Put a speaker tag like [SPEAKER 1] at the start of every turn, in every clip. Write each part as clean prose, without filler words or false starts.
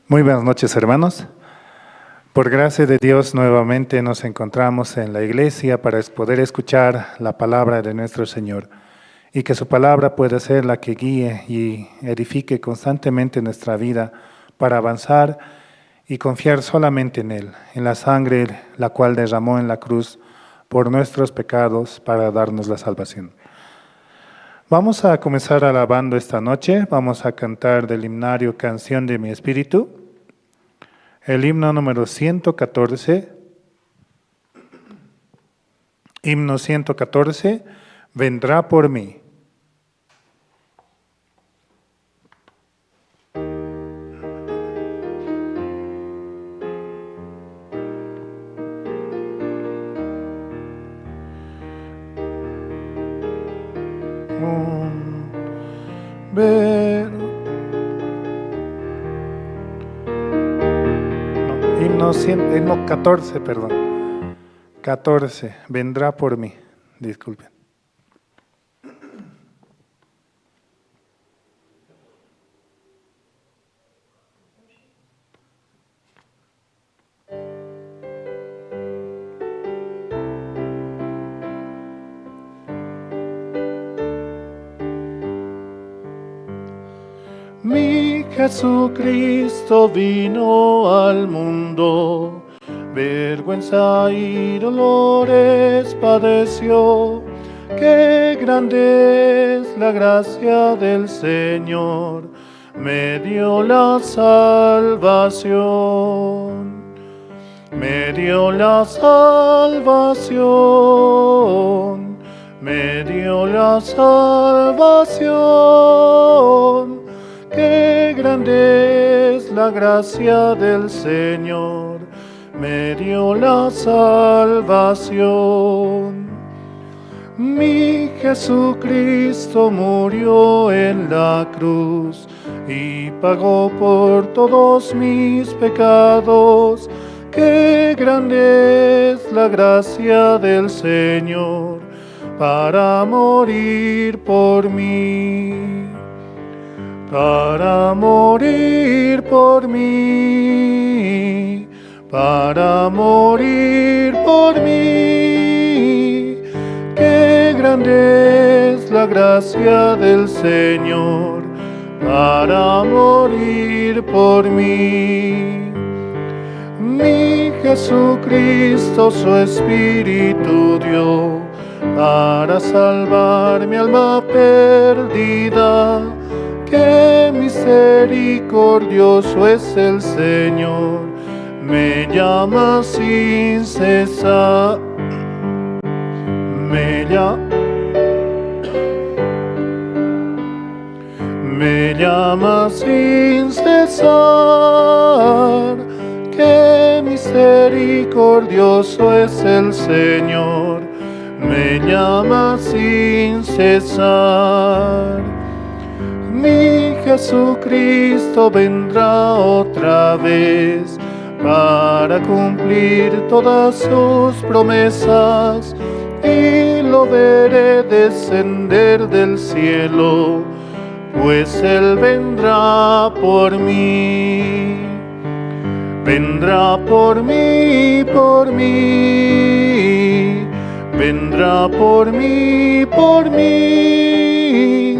[SPEAKER 1] Muy buenas noches, hermanos. Por gracia de Dios, nuevamente nos encontramos en la iglesia para poder escuchar la palabra de nuestro Señor y que su palabra pueda ser la que guíe y edifique constantemente nuestra vida para avanzar y confiar solamente en Él, en la sangre la cual derramó en la cruz por nuestros pecados para darnos la salvación. Vamos a comenzar alabando esta noche, vamos a cantar del himnario Canción de mi Espíritu, el himno número 114, himno 114, vendrá por mí. Himno 14, perdón. 14, vendrá por mí. Disculpen. Mi Jesucristo vino al mundo, vergüenza y dolores padeció. Qué grande es la gracia del Señor, me dio la salvación. Me dio la salvación, me dio la salvación. Qué grande es la gracia del Señor, me dio la salvación. Mi Jesucristo murió en la cruz y pagó por todos mis pecados. Qué grande es la gracia del Señor para morir por mí. Para morir por mí, para morir por mí. Qué grande es la gracia del Señor para morir por mí. Mi Jesucristo su Espíritu dio para salvar mi alma perdida. Qué misericordioso es el Señor, me llama sin cesar, me llama sin cesar. Qué misericordioso es el Señor, me llama sin cesar. Mi Jesucristo vendrá otra vez para cumplir todas sus promesas y lo veré descender del cielo, pues Él vendrá por mí. Vendrá por mí, por mí. Vendrá por mí, por mí.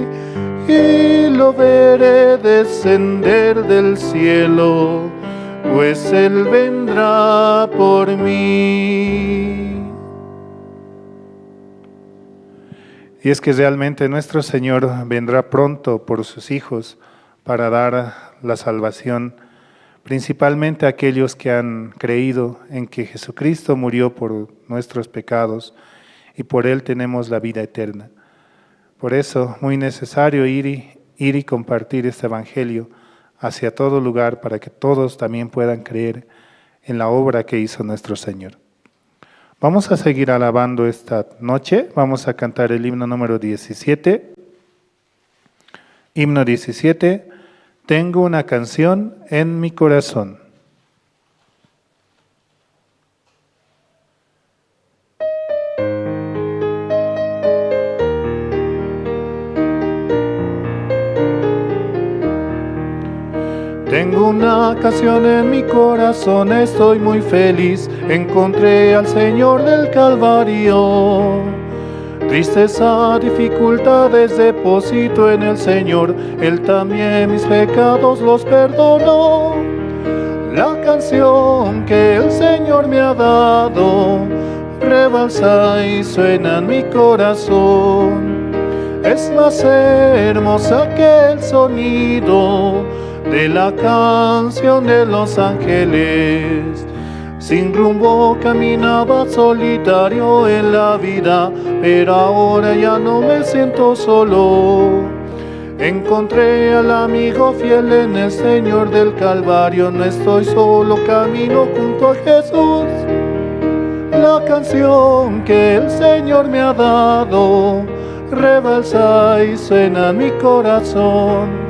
[SPEAKER 1] Y lo veré descender del cielo, pues Él vendrá por mí. Y es que realmente nuestro Señor vendrá pronto por sus hijos para dar la salvación, principalmente a aquellos que han creído en que Jesucristo murió por nuestros pecados y por Él tenemos la vida eterna. Por eso, muy necesario ir y compartir este evangelio hacia todo lugar para que todos también puedan creer en la obra que hizo nuestro Señor. Vamos a seguir alabando esta noche, vamos a cantar el himno número 17. Himno 17, tengo una canción en mi corazón.
[SPEAKER 2] Tengo una canción en mi corazón, estoy muy feliz. Encontré al Señor del Calvario. Tristeza, dificultades deposito en el Señor. Él también mis pecados los perdonó. La canción que el Señor me ha dado rebalsa y suena en mi corazón. Es más hermosa que el sonido de la canción de los ángeles. Sin rumbo caminaba solitario en la vida, pero ahora ya no me siento solo. Encontré al amigo fiel en el Señor del Calvario. No estoy solo, camino junto a Jesús. La canción que el Señor me ha dado rebalsa y suena en mi corazón.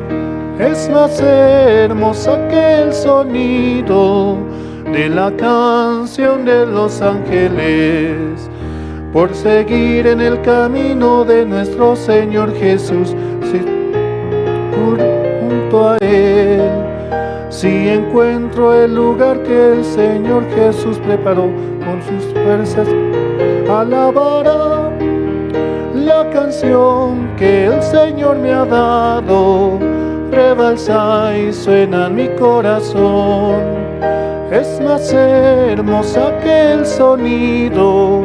[SPEAKER 2] Es más hermosa que el sonido de la canción de los ángeles. Por seguir en el camino de nuestro Señor Jesús, junto a Él, si encuentro el lugar que el Señor Jesús preparó, con sus fuerzas alabará la canción que el Señor me ha dado, rebalsa y suena en mi corazón. Es más hermosa que el sonido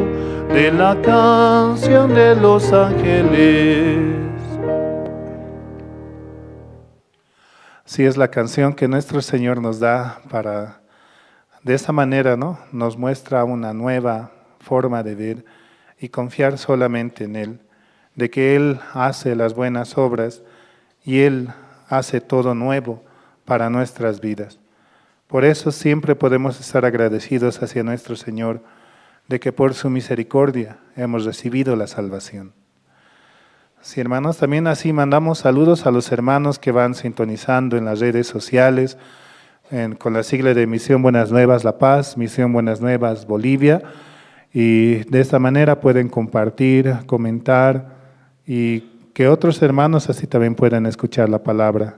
[SPEAKER 2] de la canción de los ángeles.
[SPEAKER 1] Sí, es la canción que nuestro Señor nos da para, de esa manera, ¿no? Nos muestra una nueva forma de ver y confiar solamente en Él, de que Él hace las buenas obras y Él hace todo nuevo para nuestras vidas. Por eso siempre podemos estar agradecidos hacia nuestro Señor, de que por su misericordia hemos recibido la salvación. Sí, hermanos, también así mandamos saludos a los hermanos que van sintonizando en las redes sociales, con la sigla de Misión Buenas Nuevas La Paz, Misión Buenas Nuevas Bolivia, y de esta manera pueden compartir, comentar, y que otros hermanos así también puedan escuchar la palabra.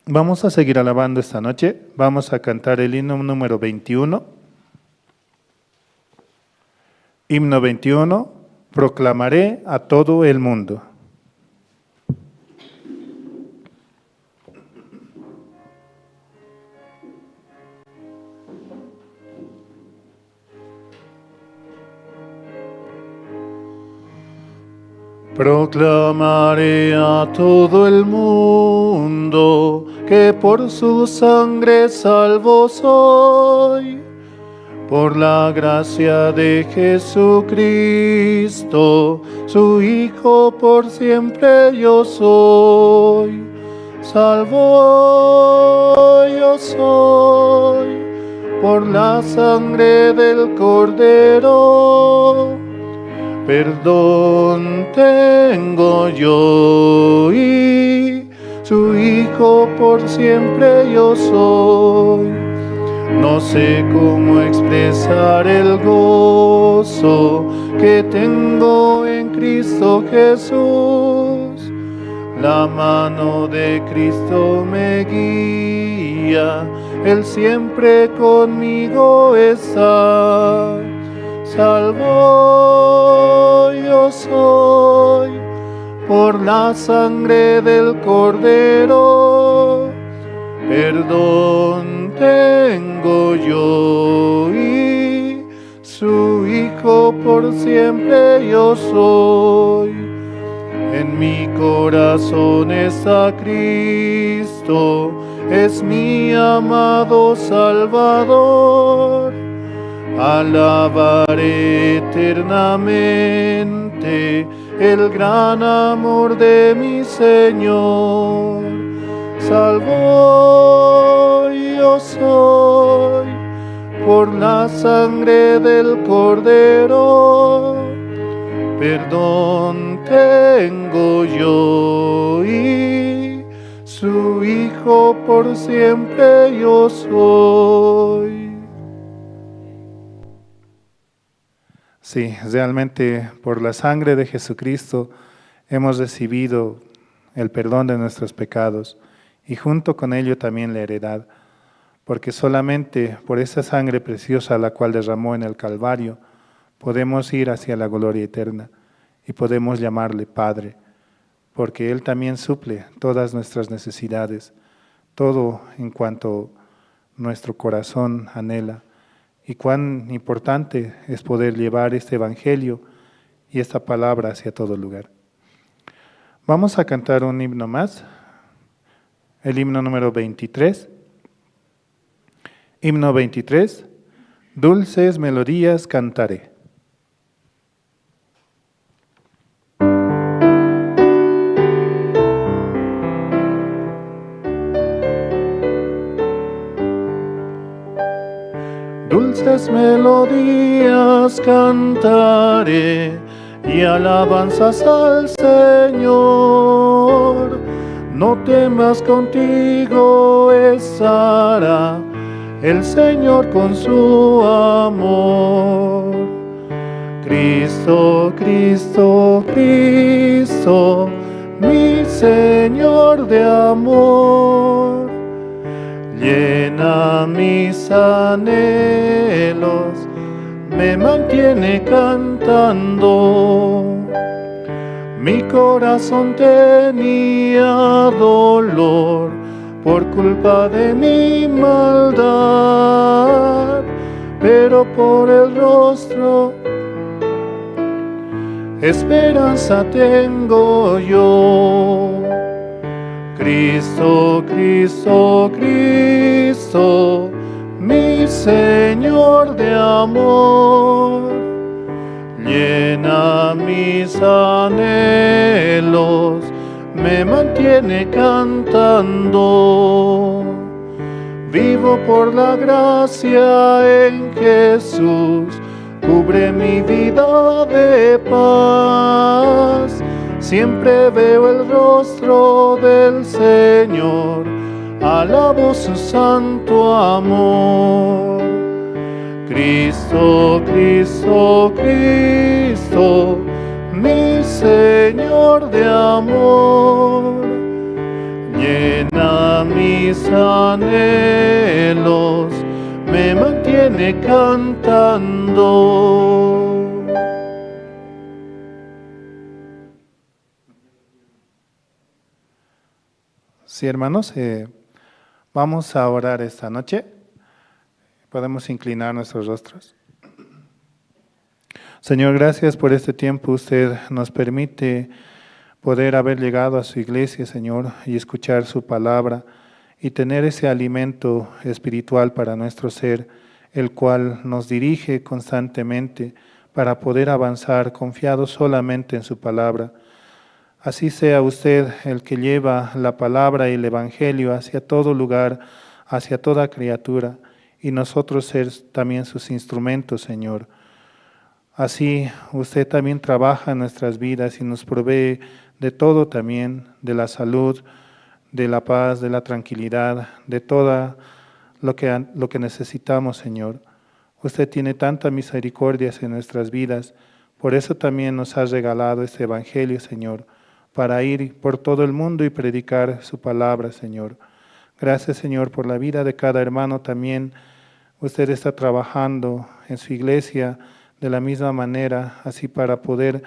[SPEAKER 1] Vamos a seguir alabando esta noche, vamos a cantar el himno número 21. Himno 21. Proclamaré a todo el mundo.
[SPEAKER 2] Proclamaré a todo el mundo que por su sangre salvo soy. Por la gracia de Jesucristo, su Hijo por siempre yo soy. Salvo yo soy, por la sangre del Cordero. Perdón tengo yo y su Hijo por siempre yo soy. No sé cómo expresar el gozo que tengo en Cristo Jesús. La mano de Cristo me guía, Él siempre conmigo está. Salvo yo soy por la sangre del Cordero. Perdón tengo yo y su Hijo por siempre yo soy. En mi corazón está Cristo, es mi amado Salvador. Alabaré eternamente el gran amor de mi Señor. Salvo yo soy por la sangre del Cordero. Perdón tengo yo y su Hijo por siempre yo soy.
[SPEAKER 1] Sí, realmente por la sangre de Jesucristo hemos recibido el perdón de nuestros pecados y junto con ello también la heredad, porque solamente por esa sangre preciosa la cual derramó en el Calvario podemos ir hacia la gloria eterna y podemos llamarle Padre, porque Él también suple todas nuestras necesidades, todo en cuanto nuestro corazón anhela. Y cuán importante es poder llevar este Evangelio y esta palabra hacia todo lugar. Vamos a cantar un himno más, el himno número 23. Himno 23, dulces melodías cantaré.
[SPEAKER 2] Dulces melodías cantaré y alabanzas al Señor. No temas, contigo estará el Señor con su amor. Cristo, Cristo, Cristo, mi Señor de amor. Llena mis anhelos, me mantiene cantando. Mi corazón tenía dolor por culpa de mi maldad, pero por el rostro esperanza tengo yo. Cristo, Cristo, Cristo, mi Señor de amor, llena mis anhelos, me mantiene cantando. Vivo por la gracia en Jesús, cubre mi vida de paz. Siempre veo el rostro del Señor, alabo su santo amor. Cristo, Cristo, Cristo, mi Señor de amor, llena mis anhelos, me mantiene cantando.
[SPEAKER 1] Sí, hermanos, vamos a orar esta noche. Podemos inclinar nuestros rostros. Señor, gracias por este tiempo. Usted nos permite poder haber llegado a su iglesia, Señor, y escuchar su palabra y tener ese alimento espiritual para nuestro ser, el cual nos dirige constantemente para poder avanzar confiados solamente en su palabra. Así sea usted el que lleva la palabra y el evangelio hacia todo lugar, hacia toda criatura, y nosotros ser también sus instrumentos, Señor. Así usted también trabaja en nuestras vidas y nos provee de todo también, de la salud, de la paz, de la tranquilidad, de todo lo que necesitamos, Señor. Usted tiene tanta misericordia en nuestras vidas, por eso también nos ha regalado este evangelio, Señor, para ir por todo el mundo y predicar su palabra, Señor. Gracias, Señor, por la vida de cada hermano también. Usted está trabajando en su iglesia de la misma manera, así para poder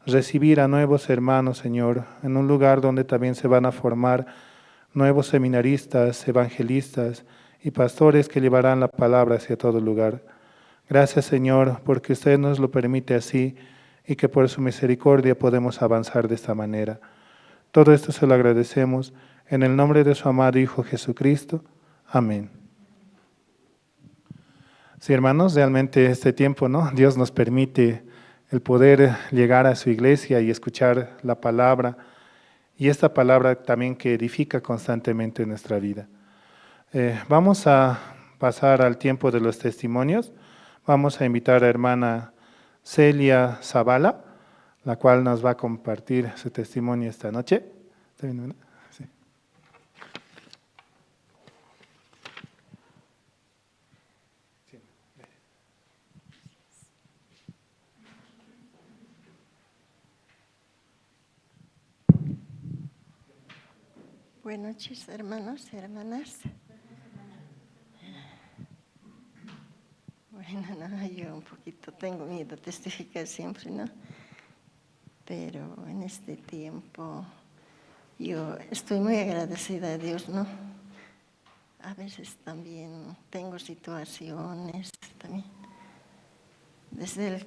[SPEAKER 1] recibir a nuevos hermanos, Señor, en un lugar donde también se van a formar nuevos seminaristas, evangelistas y pastores que llevarán la palabra hacia todo lugar. Gracias, Señor, porque usted nos lo permite así y que por su misericordia podemos avanzar de esta manera. Todo esto se lo agradecemos en el nombre de su amado Hijo Jesucristo. Amén. Sí, hermanos, realmente este tiempo, ¿no? Dios nos permite el poder llegar a su iglesia y escuchar la palabra, y esta palabra también que edifica constantemente nuestra vida. Vamos a pasar al tiempo de los testimonios. Vamos a invitar a hermana Celia Zavala, la cual nos va a compartir su testimonio esta noche. ¿Está bien, hermana? Sí.
[SPEAKER 3] Buenas noches, hermanos y hermanas. Bueno, no, yo un poquito tengo miedo de testificar siempre, ¿no? Pero en este tiempo yo estoy muy agradecida a Dios, ¿no? A veces también tengo situaciones, también. Desde el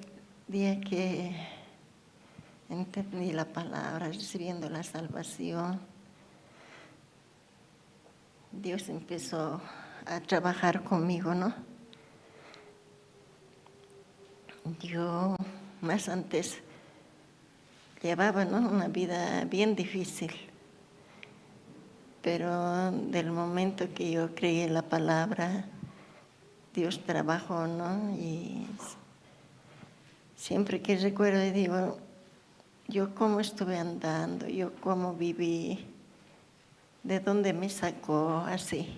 [SPEAKER 3] día que entendí la palabra, recibiendo la salvación, Dios empezó a trabajar conmigo, ¿no? Yo más antes llevaba, ¿no?, una vida bien difícil, pero del momento que yo creí en la palabra, Dios trabajó, ¿no? Y siempre que recuerdo digo, yo cómo estuve andando, yo cómo viví, de dónde me sacó, así.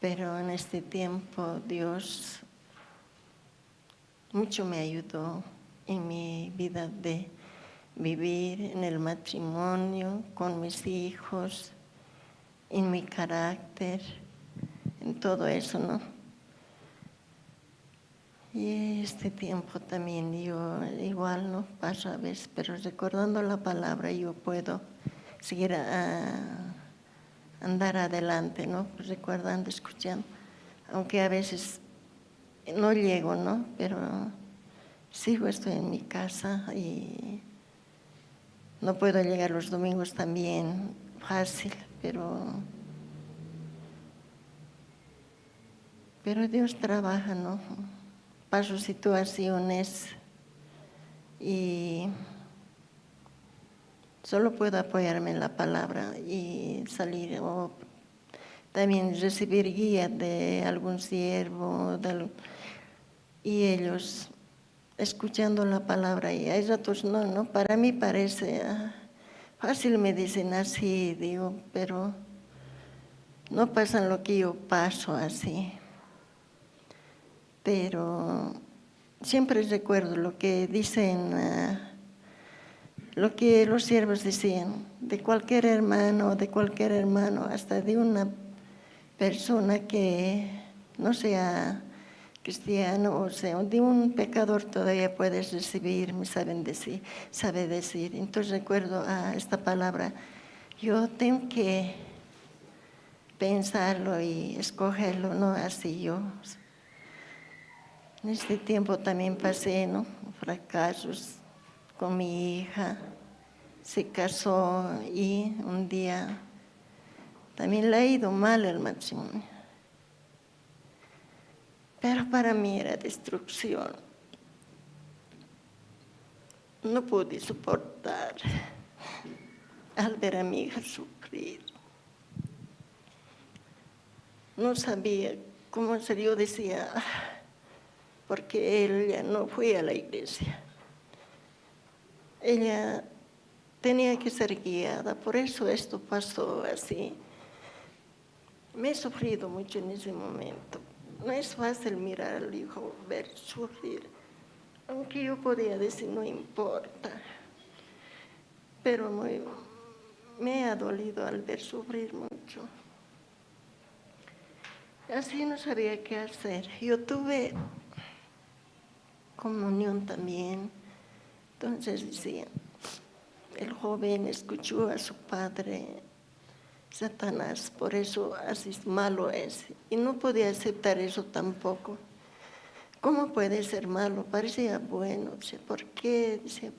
[SPEAKER 3] Pero en este tiempo Dios mucho me ayudó en mi vida de vivir, en el matrimonio, con mis hijos, en mi carácter, en todo eso, ¿no? Y este tiempo también yo igual, ¿no?, paso a veces, pero recordando la palabra yo puedo seguir a andar adelante, ¿no? Recordando, escuchando, aunque a veces no llego, ¿no? Pero sigo, estoy en mi casa y no puedo llegar los domingos también fácil, pero Dios trabaja, ¿no? Paso situaciones y solo puedo apoyarme en la palabra y salir, o también recibir guía de algún siervo, y ellos escuchando la palabra. Y hay ratos, no, para mí parece fácil, me dicen así, digo, pero no pasan lo que yo paso así. Pero siempre recuerdo lo que dicen, lo que los siervos decían, de cualquier hermano, hasta de una persona que no sea cristiano, o sea, de un pecador todavía puedes recibir, me sabe decir. Entonces recuerdo esta palabra, yo tengo que pensarlo y escogerlo, no así yo. En este tiempo también pasé, ¿no?, fracasos con mi hija. Se casó y un día también le ha ido mal el matrimonio. Pero para mí era destrucción. No pude soportar al ver a mi hija sufrir. No sabía cómo ser, yo decía, porque ella no fue a la iglesia. Ella tenía que ser guiada, por eso esto pasó así. Me he sufrido mucho en ese momento. No es fácil mirar al hijo, ver sufrir, aunque yo podía decir no importa, pero me ha dolido al ver sufrir mucho. Así no sabía qué hacer. Yo tuve comunión también, entonces decía, el joven escuchó a su padre, Satanás, por eso así malo es. Y no podía aceptar eso tampoco. ¿Cómo puede ser malo? Parecía bueno. Dice, ¿por qué? Dice,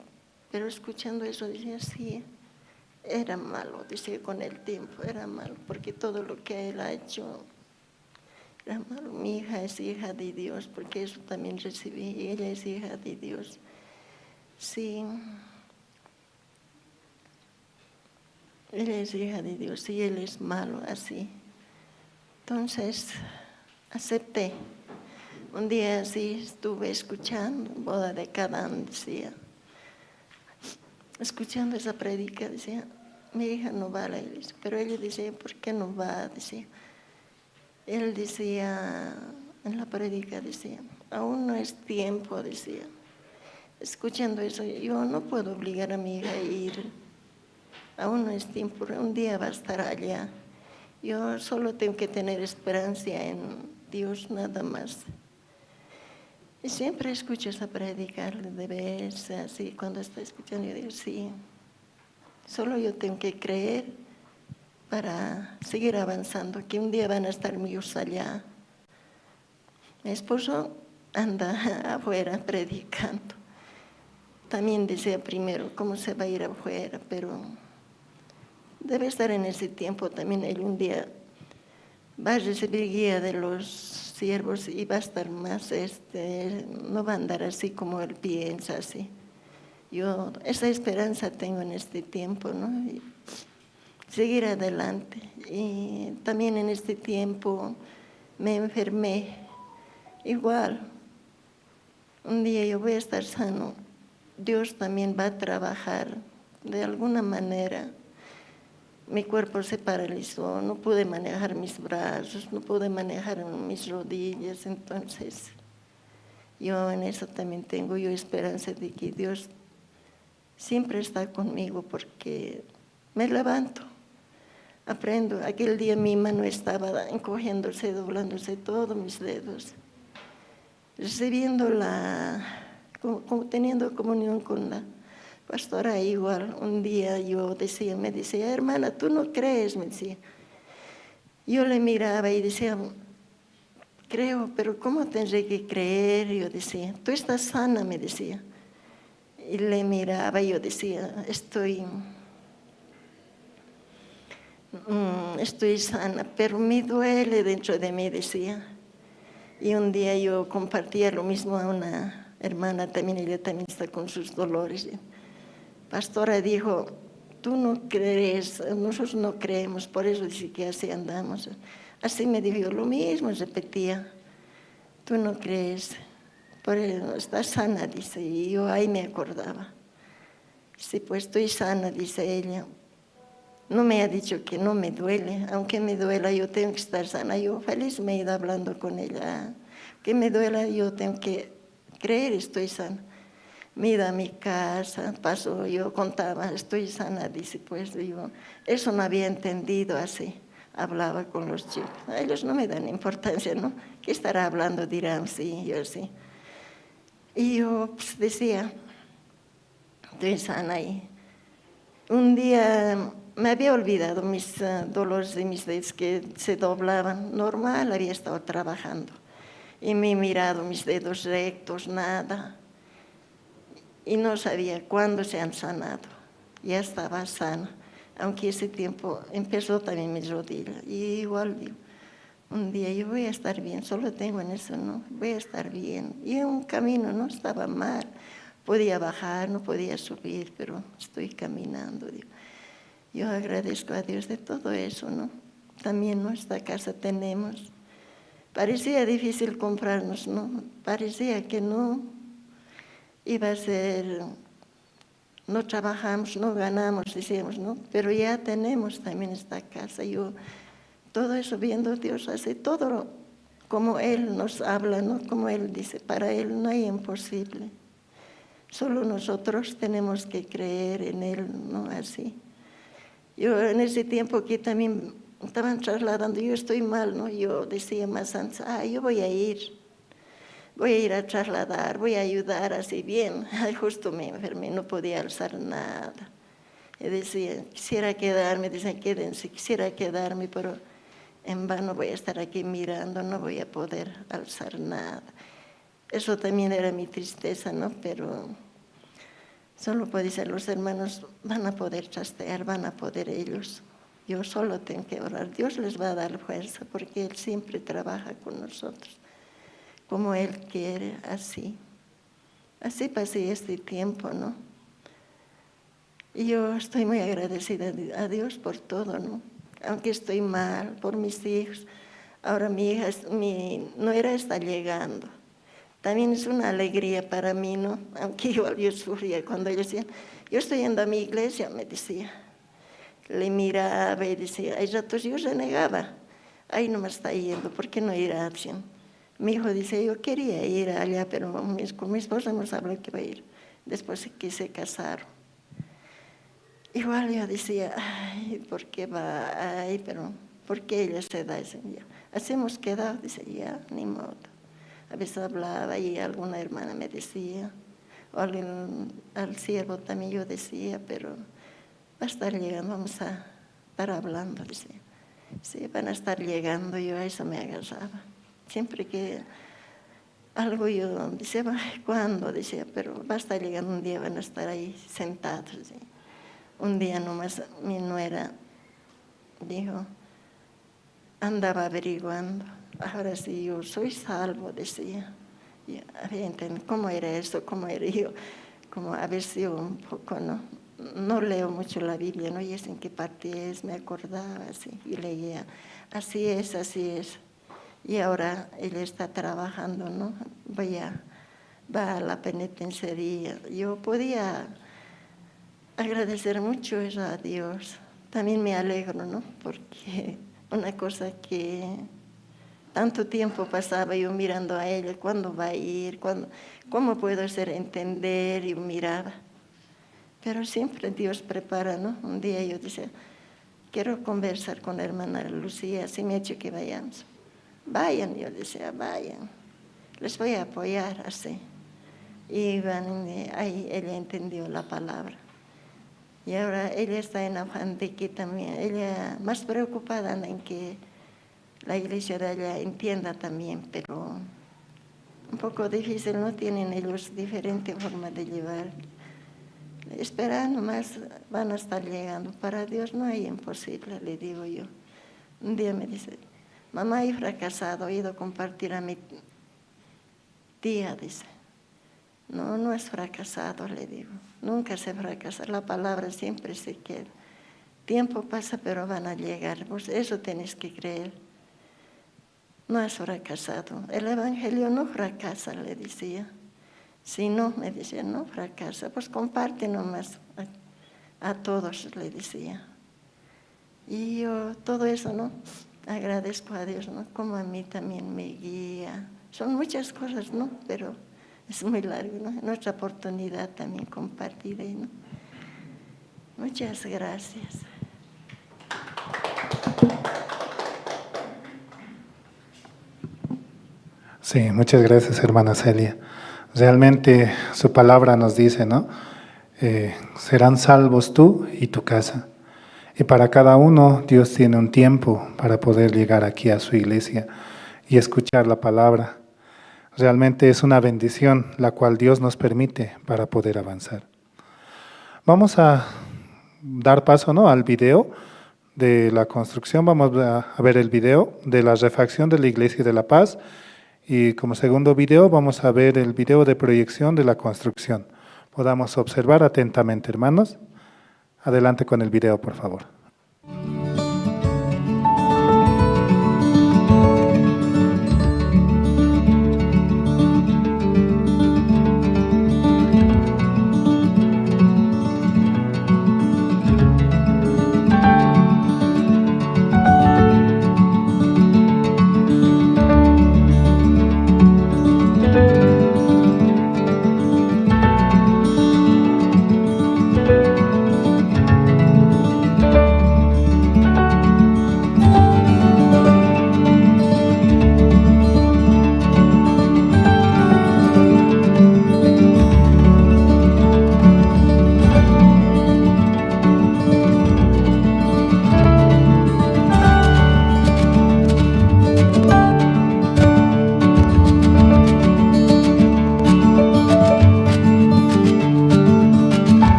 [SPEAKER 3] pero escuchando eso decía, sí, era malo. Dice, con el tiempo era malo, porque todo lo que él ha hecho era malo. Mi hija es hija de Dios, porque eso también recibí. Ella es hija de Dios. Sí. Ella es hija de Dios y él es malo así. Entonces, acepté. Un día así estuve escuchando, boda de Canaán, decía. Escuchando esa predica, decía, mi hija no va a la iglesia. Pero ella decía, ¿por qué no va? Decía. Él decía, en la predica decía, aún no es tiempo, decía. Escuchando eso, yo no puedo obligar a mi hija a ir aún no es tiempo, un día va a estar allá. Yo solo tengo que tener esperanza en Dios, nada más. Y siempre escucho esa predicar de vez, así, cuando está escuchando, yo digo, sí, solo yo tengo que creer para seguir avanzando, que un día van a estar míos allá. Mi esposo anda afuera predicando. También desea primero cómo se va a ir afuera, pero debe estar en ese tiempo también. Él un día va a recibir guía de los siervos y va a estar más, no va a andar así como él piensa, así. Yo esa esperanza tengo en este tiempo, ¿no? Y seguir adelante. Y también en este tiempo me enfermé. Igual, un día yo voy a estar sano. Dios también va a trabajar de alguna manera. Mi cuerpo se paralizó, no pude manejar mis brazos, no pude manejar mis rodillas, entonces yo en eso también tengo yo esperanza de que Dios siempre está conmigo porque me levanto, aprendo. Aquel día mi mano estaba encogiéndose, doblándose todos mis dedos, recibiendo teniendo comunión con la pastora igual. Un día me decía, hermana, ¿tú no crees? Me decía. Yo le miraba y decía, creo, pero ¿cómo tendré que creer? Yo decía, tú estás sana, me decía. Y le miraba y yo decía, estoy sana, pero me duele dentro de mí, decía. Y un día yo compartía lo mismo a una hermana también, ella también está con sus dolores. Pastora dijo, tú no crees, nosotros no creemos, por eso dice que así andamos. Así me dijo, lo mismo repetía, tú no crees, por eso estás sana, dice, y yo ahí me acordaba. Sí, pues estoy sana, dice ella. No me ha dicho que no me duele, aunque me duela yo tengo que estar sana. Yo feliz me he ido hablando con ella, que me duela yo tengo que creer, estoy sana. Me he ido a mi casa, paso, yo contaba, estoy sana, dice, pues digo, eso no había entendido así. Hablaba con los chicos, ellos no me dan importancia, ¿no? ¿Qué estará hablando? Dirán, sí, yo sí. Y yo pues, decía, estoy sana. Y un día me había olvidado mis dolores de mis dedos que se doblaban. Normal, había estado trabajando. Y me he mirado mis dedos rectos, nada. Y no sabía cuándo se han sanado. Ya estaba sana. Aunque ese tiempo empezó también mis rodillas. Y igual digo, un día yo voy a estar bien, solo tengo en eso, ¿no? Voy a estar bien. Y en un camino no estaba mal. Podía bajar, no podía subir, pero estoy caminando, digo. Yo agradezco a Dios de todo eso, ¿no? También nuestra casa tenemos. Parecía difícil comprarnos, ¿no? Parecía que no iba a ser, no trabajamos, no ganamos, decíamos, ¿no? Pero ya tenemos también esta casa. Yo, todo eso viendo Dios hace todo como Él nos habla, ¿no? Como Él dice, para Él no hay imposible. Solo nosotros tenemos que creer en Él, ¿no? Así. Yo en ese tiempo que también estaban trasladando, yo estoy mal, ¿no? Yo decía más antes, yo voy a ir a trasladar, voy a ayudar así bien. Justo me enfermé, no podía alzar nada. Y decía, quisiera quedarme, decía, quédense, quisiera quedarme, pero en vano voy a estar aquí mirando, no voy a poder alzar nada. Eso también era mi tristeza, ¿no? Pero solo puede ser, los hermanos van a poder trastear, van a poder ellos. Yo solo tengo que orar. Dios les va a dar fuerza porque Él siempre trabaja con nosotros. Como Él quiere, así. Así pasé este tiempo, ¿no? Y yo estoy muy agradecida a Dios por todo, ¿no? Aunque estoy mal, por mis hijos. Ahora mi nuera está llegando. También es una alegría para mí, ¿no? Aunque igual yo sufría cuando ellos decían, yo estoy yendo a mi iglesia, me decía. Le miraba y decía, hay ratos yo renegaba. Ahí no me está yendo, ¿por qué no ir a acción? Mi hijo dice, yo quería ir allá, pero con mi esposa hemos hablado que va a ir. Después que se casaron. igual yo decía, ay, ¿por qué va ahí? Pero, ¿por qué ella se da ese día? Así hemos quedado, dice, ya, ni modo. A veces hablaba y alguna hermana me decía, o al siervo también yo decía, pero va a estar llegando, vamos a estar hablando, decía. Sí, van a estar llegando, yo a eso me agarraba. Siempre que algo yo decía, ¿cuándo? Decía, pero va a estar llegando un día, van a estar ahí sentados. ¿Sí? Un día nomás mi nuera dijo, andaba averiguando, ahora sí yo soy salvo, decía. Y había entendido cómo era eso, cómo era yo, como a ver si yo un poco, no leo mucho la Biblia, no, y es en qué parte es, me acordaba así, y leía, así es, así es. Y ahora él está trabajando, ¿no? Va a la penitenciaría. Yo podía agradecer mucho eso a Dios. También me alegro, ¿no? Porque una cosa que tanto tiempo pasaba yo mirando a él, ¿cuándo va a ir? ¿Cómo puedo hacer entender? Y miraba. Pero siempre Dios prepara, ¿no? Un día yo decía, quiero conversar con la hermana Lucía, así me ha hecho que vayamos. Vayan, yo decía, vayan. Les voy a apoyar, así. Y ahí ella entendió la palabra. Y ahora ella está en afán de que también, ella más preocupada en que la iglesia de ella entienda también, pero un poco difícil, no tienen ellos diferente forma de llevar. Espera, nomás van a estar llegando. Para Dios no hay imposible, le digo yo. Un día me dice, mamá, he fracasado, he ido a compartir a mi tía, dice. No, no es fracasado, le digo. Nunca se fracasa, la palabra siempre se queda. Tiempo pasa, pero van a llegar. Pues eso tienes que creer. No has fracasado. El Evangelio no fracasa, le decía. Si no, me decía, no fracasa, pues comparte nomás a todos, le decía. Y yo todo eso, ¿no? Agradezco a Dios, ¿no? Como a mí también me guía. Son muchas cosas, ¿no? Pero es muy largo, ¿no? Nuestra oportunidad también compartida, ¿no? Muchas gracias.
[SPEAKER 1] Sí, muchas gracias, hermana Celia. Realmente su palabra nos dice, ¿no? Serán salvos tú y tu casa. Y para cada uno Dios tiene un tiempo para poder llegar aquí a su iglesia y escuchar la palabra. Realmente es una bendición la cual Dios nos permite para poder avanzar. Vamos a dar paso, ¿no?, al video de la construcción. Vamos a ver el video de la refacción de la Iglesia de la Paz. Y como segundo video vamos a ver el video de proyección de la construcción. Podamos observar atentamente, hermanos. Adelante con el video, por favor.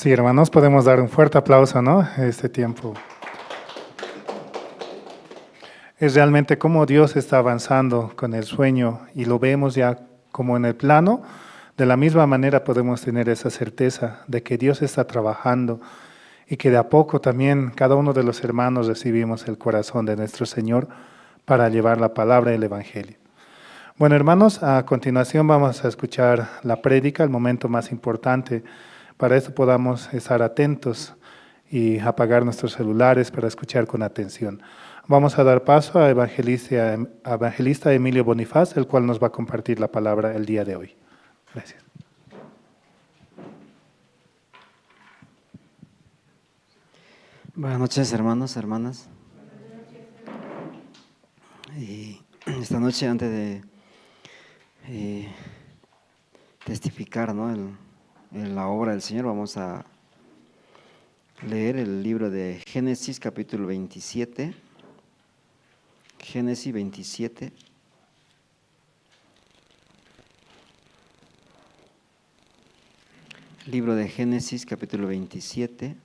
[SPEAKER 1] Sí, hermanos, podemos dar un fuerte aplauso, ¿no? Este tiempo. Es realmente cómo Dios está avanzando con el sueño y lo vemos ya como en el plano. De la misma manera podemos tener esa certeza de que Dios está trabajando y que de a poco también cada uno de los hermanos recibimos el corazón de nuestro Señor para llevar la palabra del Evangelio. Bueno, hermanos, a continuación vamos a escuchar la prédica, el momento más importante. Para eso podamos estar atentos y apagar nuestros celulares para escuchar con atención. Vamos a dar paso a evangelista Emilio Bonifaz, el cual nos va a compartir la palabra el día de hoy. Gracias.
[SPEAKER 4] Buenas noches, hermanos, hermanas. Y esta noche, antes de testificar, ¿no?, en la obra del Señor, vamos a leer el libro de Génesis, capítulo 27. Génesis 27. Libro de Génesis, capítulo 27.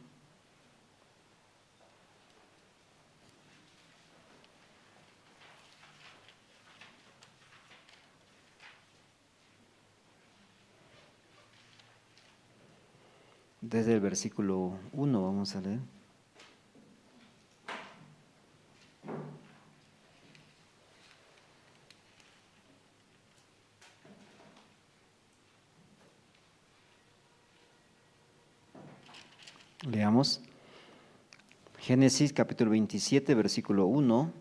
[SPEAKER 4] Desde el versículo 1 vamos a leer. Leamos. Génesis capítulo 27, versículo 1.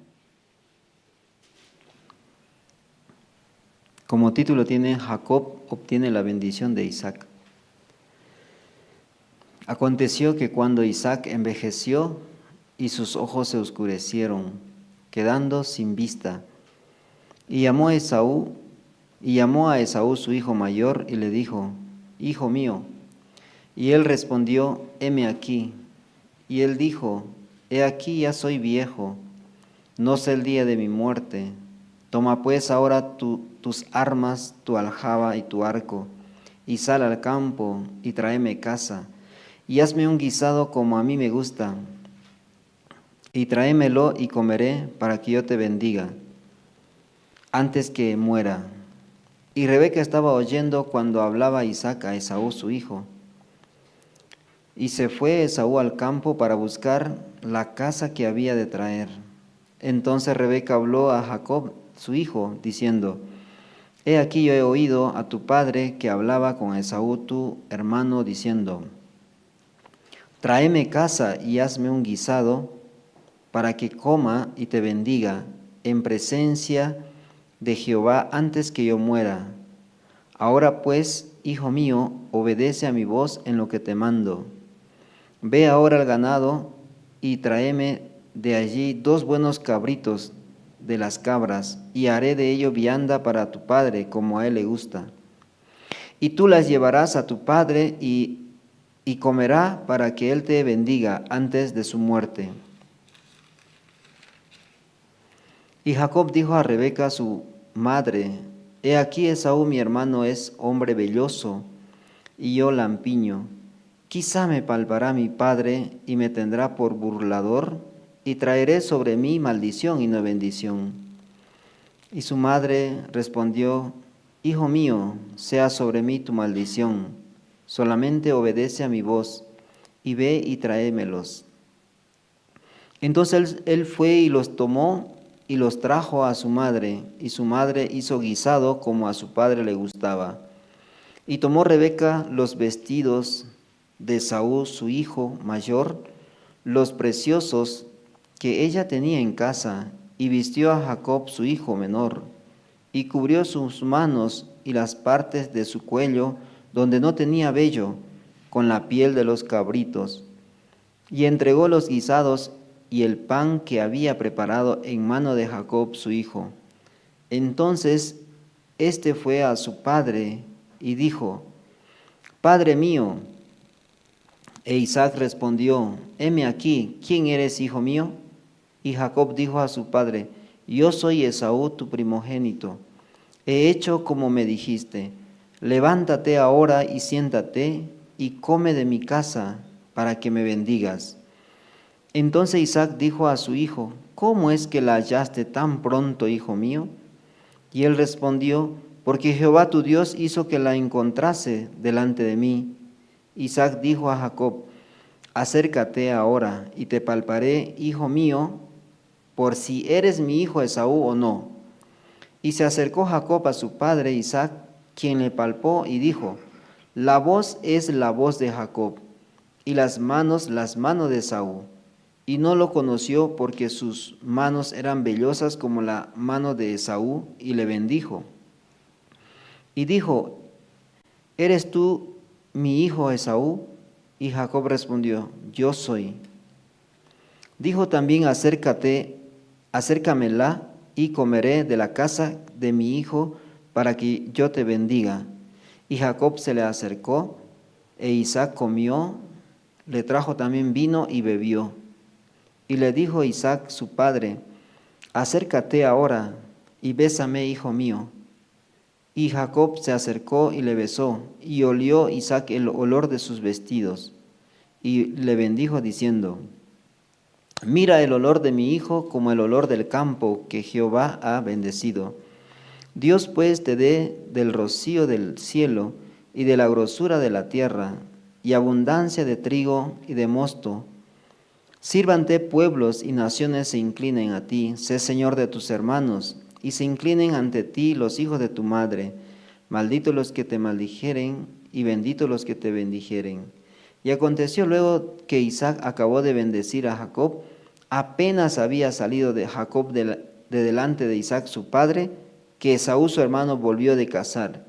[SPEAKER 4] Como título tiene: Jacob obtiene la bendición de Isaac. Aconteció que cuando Isaac envejeció y sus ojos se oscurecieron, quedando sin vista, y llamó a Esaú su hijo mayor y le dijo: Hijo mío. Y él respondió: heme aquí. Y él dijo: he aquí, ya soy viejo, no sé el día de mi muerte. Toma pues ahora tus armas, tu aljaba y tu arco, y sal al campo y tráeme caza, y hazme un guisado como a mí me gusta, y tráemelo y comeré para que yo te bendiga antes que muera. Y Rebeca estaba oyendo cuando hablaba Isaac a Esaú su hijo. Y se fue Esaú al campo para buscar la caza que había de traer. Entonces Rebeca habló a Jacob su hijo, diciendo: he aquí, yo he oído a tu padre que hablaba con Esaú tu hermano, diciendo: tráeme caza y hazme un guisado para que coma y te bendiga en presencia de Jehová antes que yo muera. Ahora pues, hijo mío, obedece a mi voz en lo que te mando. Ve ahora al ganado y tráeme de allí 2 buenos cabritos de las cabras, y haré de ello vianda para tu padre, como a él le gusta. Y tú las llevarás a tu padre y comerá para que él te bendiga antes de su muerte. Y Jacob dijo a Rebeca su madre: he aquí, Esaú mi hermano es hombre velloso, y yo lampiño. Quizá me palpará mi padre y me tendrá por burlador, y traeré sobre mí maldición y no bendición. Y su madre respondió: hijo mío, sea sobre mí tu maldición, solamente obedece a mi voz, y ve y tráemelos. Entonces él fue y los tomó y los trajo a su madre, y su madre hizo guisado como a su padre le gustaba. Y tomó Rebeca los vestidos de Esaú su hijo mayor, los preciosos que ella tenía en casa, y vistió a Jacob su hijo menor, y cubrió sus manos y las partes de su cuello donde no tenía vello, con la piel de los cabritos, y entregó los guisados y el pan que había preparado en mano de Jacob su hijo. Entonces éste fue a su padre y dijo: Padre mío. E Isaac respondió: heme aquí, ¿quién eres, hijo mío? Y Jacob dijo a su padre: yo soy Esaú, tu primogénito. He hecho como me dijiste. Levántate ahora y siéntate, y come de mi casa para que me bendigas. Entonces Isaac dijo a su hijo, ¿cómo es que la hallaste tan pronto, hijo mío? Y él respondió, porque Jehová tu Dios hizo que la encontrase delante de mí. Isaac dijo a Jacob, acércate ahora y te palparé, hijo mío, por si eres mi hijo Esaú o no. Y se acercó Jacob a su padre Isaac, quien le palpó y dijo, la voz es la voz de Jacob, y las manos de Esaú. Y no lo conoció porque sus manos eran vellosas como la mano de Esaú, y le bendijo. Y dijo, ¿eres tú mi hijo Esaú? Y Jacob respondió, yo soy. Dijo también, acércamela y comeré de la casa de mi hijo para que yo te bendiga. Y Jacob se le acercó, e Isaac comió, le trajo también vino y bebió. Y le dijo Isaac su padre, acércate ahora y bésame, hijo mío. Y Jacob se acercó y le besó, y olió Isaac el olor de sus vestidos. Y le bendijo diciendo, mira el olor de mi hijo como el olor del campo que Jehová ha bendecido. Dios pues te dé del rocío del cielo y de la grosura de la tierra, y abundancia de trigo y de mosto. Sírvante pueblos y naciones se inclinen a ti, sé Señor de tus hermanos, y se inclinen ante ti los hijos de tu madre. Malditos los que te maldijeren, y benditos los que te bendijeren. Y aconteció luego que Isaac acabó de bendecir a Jacob, apenas había salido de Jacob de delante de Isaac su padre, que Esaú su hermano volvió de cazar.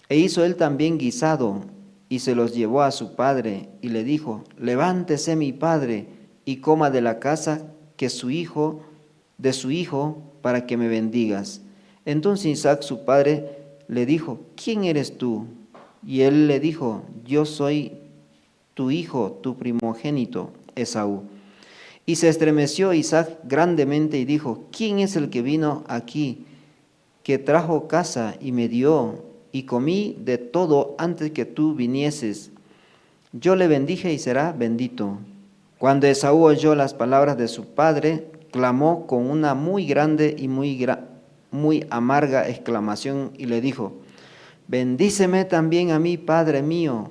[SPEAKER 4] E hizo él también guisado, y se los llevó a su padre, y le dijo, levántese mi padre, y coma de la casa de su hijo, para que me bendigas. Entonces Isaac su padre le dijo, ¿quién eres tú? Y él le dijo, yo soy tu hijo, tu primogénito, Esaú. Y se estremeció Isaac grandemente y dijo, ¿quién es el que vino aquí, que trajo caza y me dio, y comí de todo antes que tú vinieses? Yo le bendije y será bendito. Cuando Esaú oyó las palabras de su padre, clamó con una muy grande y muy amarga exclamación y le dijo, bendíceme también a mí, padre mío.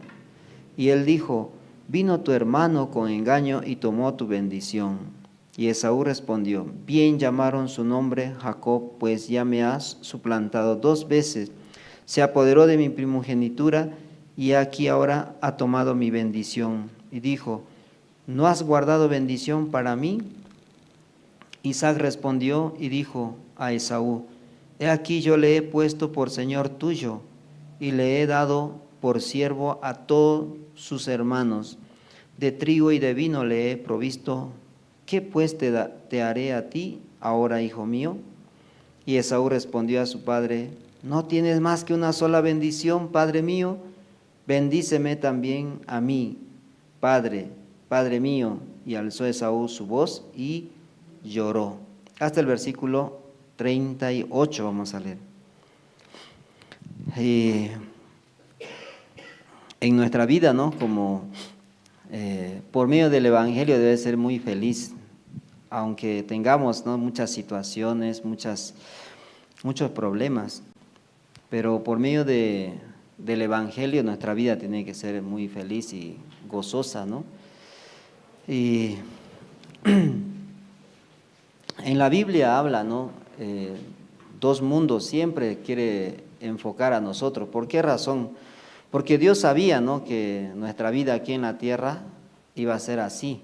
[SPEAKER 4] Y él dijo, vino tu hermano con engaño y tomó tu bendición. Y Esaú respondió, bien llamaron su nombre Jacob, pues ya me has suplantado 2 veces. Se apoderó de mi primogenitura y aquí ahora ha tomado mi bendición. Y dijo, ¿no has guardado bendición para mí? Isaac respondió y dijo a Esaú, he aquí yo le he puesto por señor tuyo y le he dado por siervo a todos sus hermanos. De trigo y de vino le he provisto. ¿Qué pues te haré a ti ahora, hijo mío? Y Esaú respondió a su padre, ¿no tienes más que una sola bendición, padre mío? Bendíceme también a mí, padre mío. Y alzó Esaú su voz y lloró. Hasta el versículo 38 vamos a leer. En nuestra vida, ¿no? Como por medio del Evangelio debe ser muy feliz, aunque tengamos, ¿no?, muchas situaciones, muchos problemas, pero por medio del Evangelio nuestra vida tiene que ser muy feliz y gozosa, ¿no? Y en la Biblia habla, ¿no? 2 mundos siempre quiere enfocar a nosotros. ¿Por qué razón? Porque Dios sabía, ¿no?, que nuestra vida aquí en la tierra iba a ser así.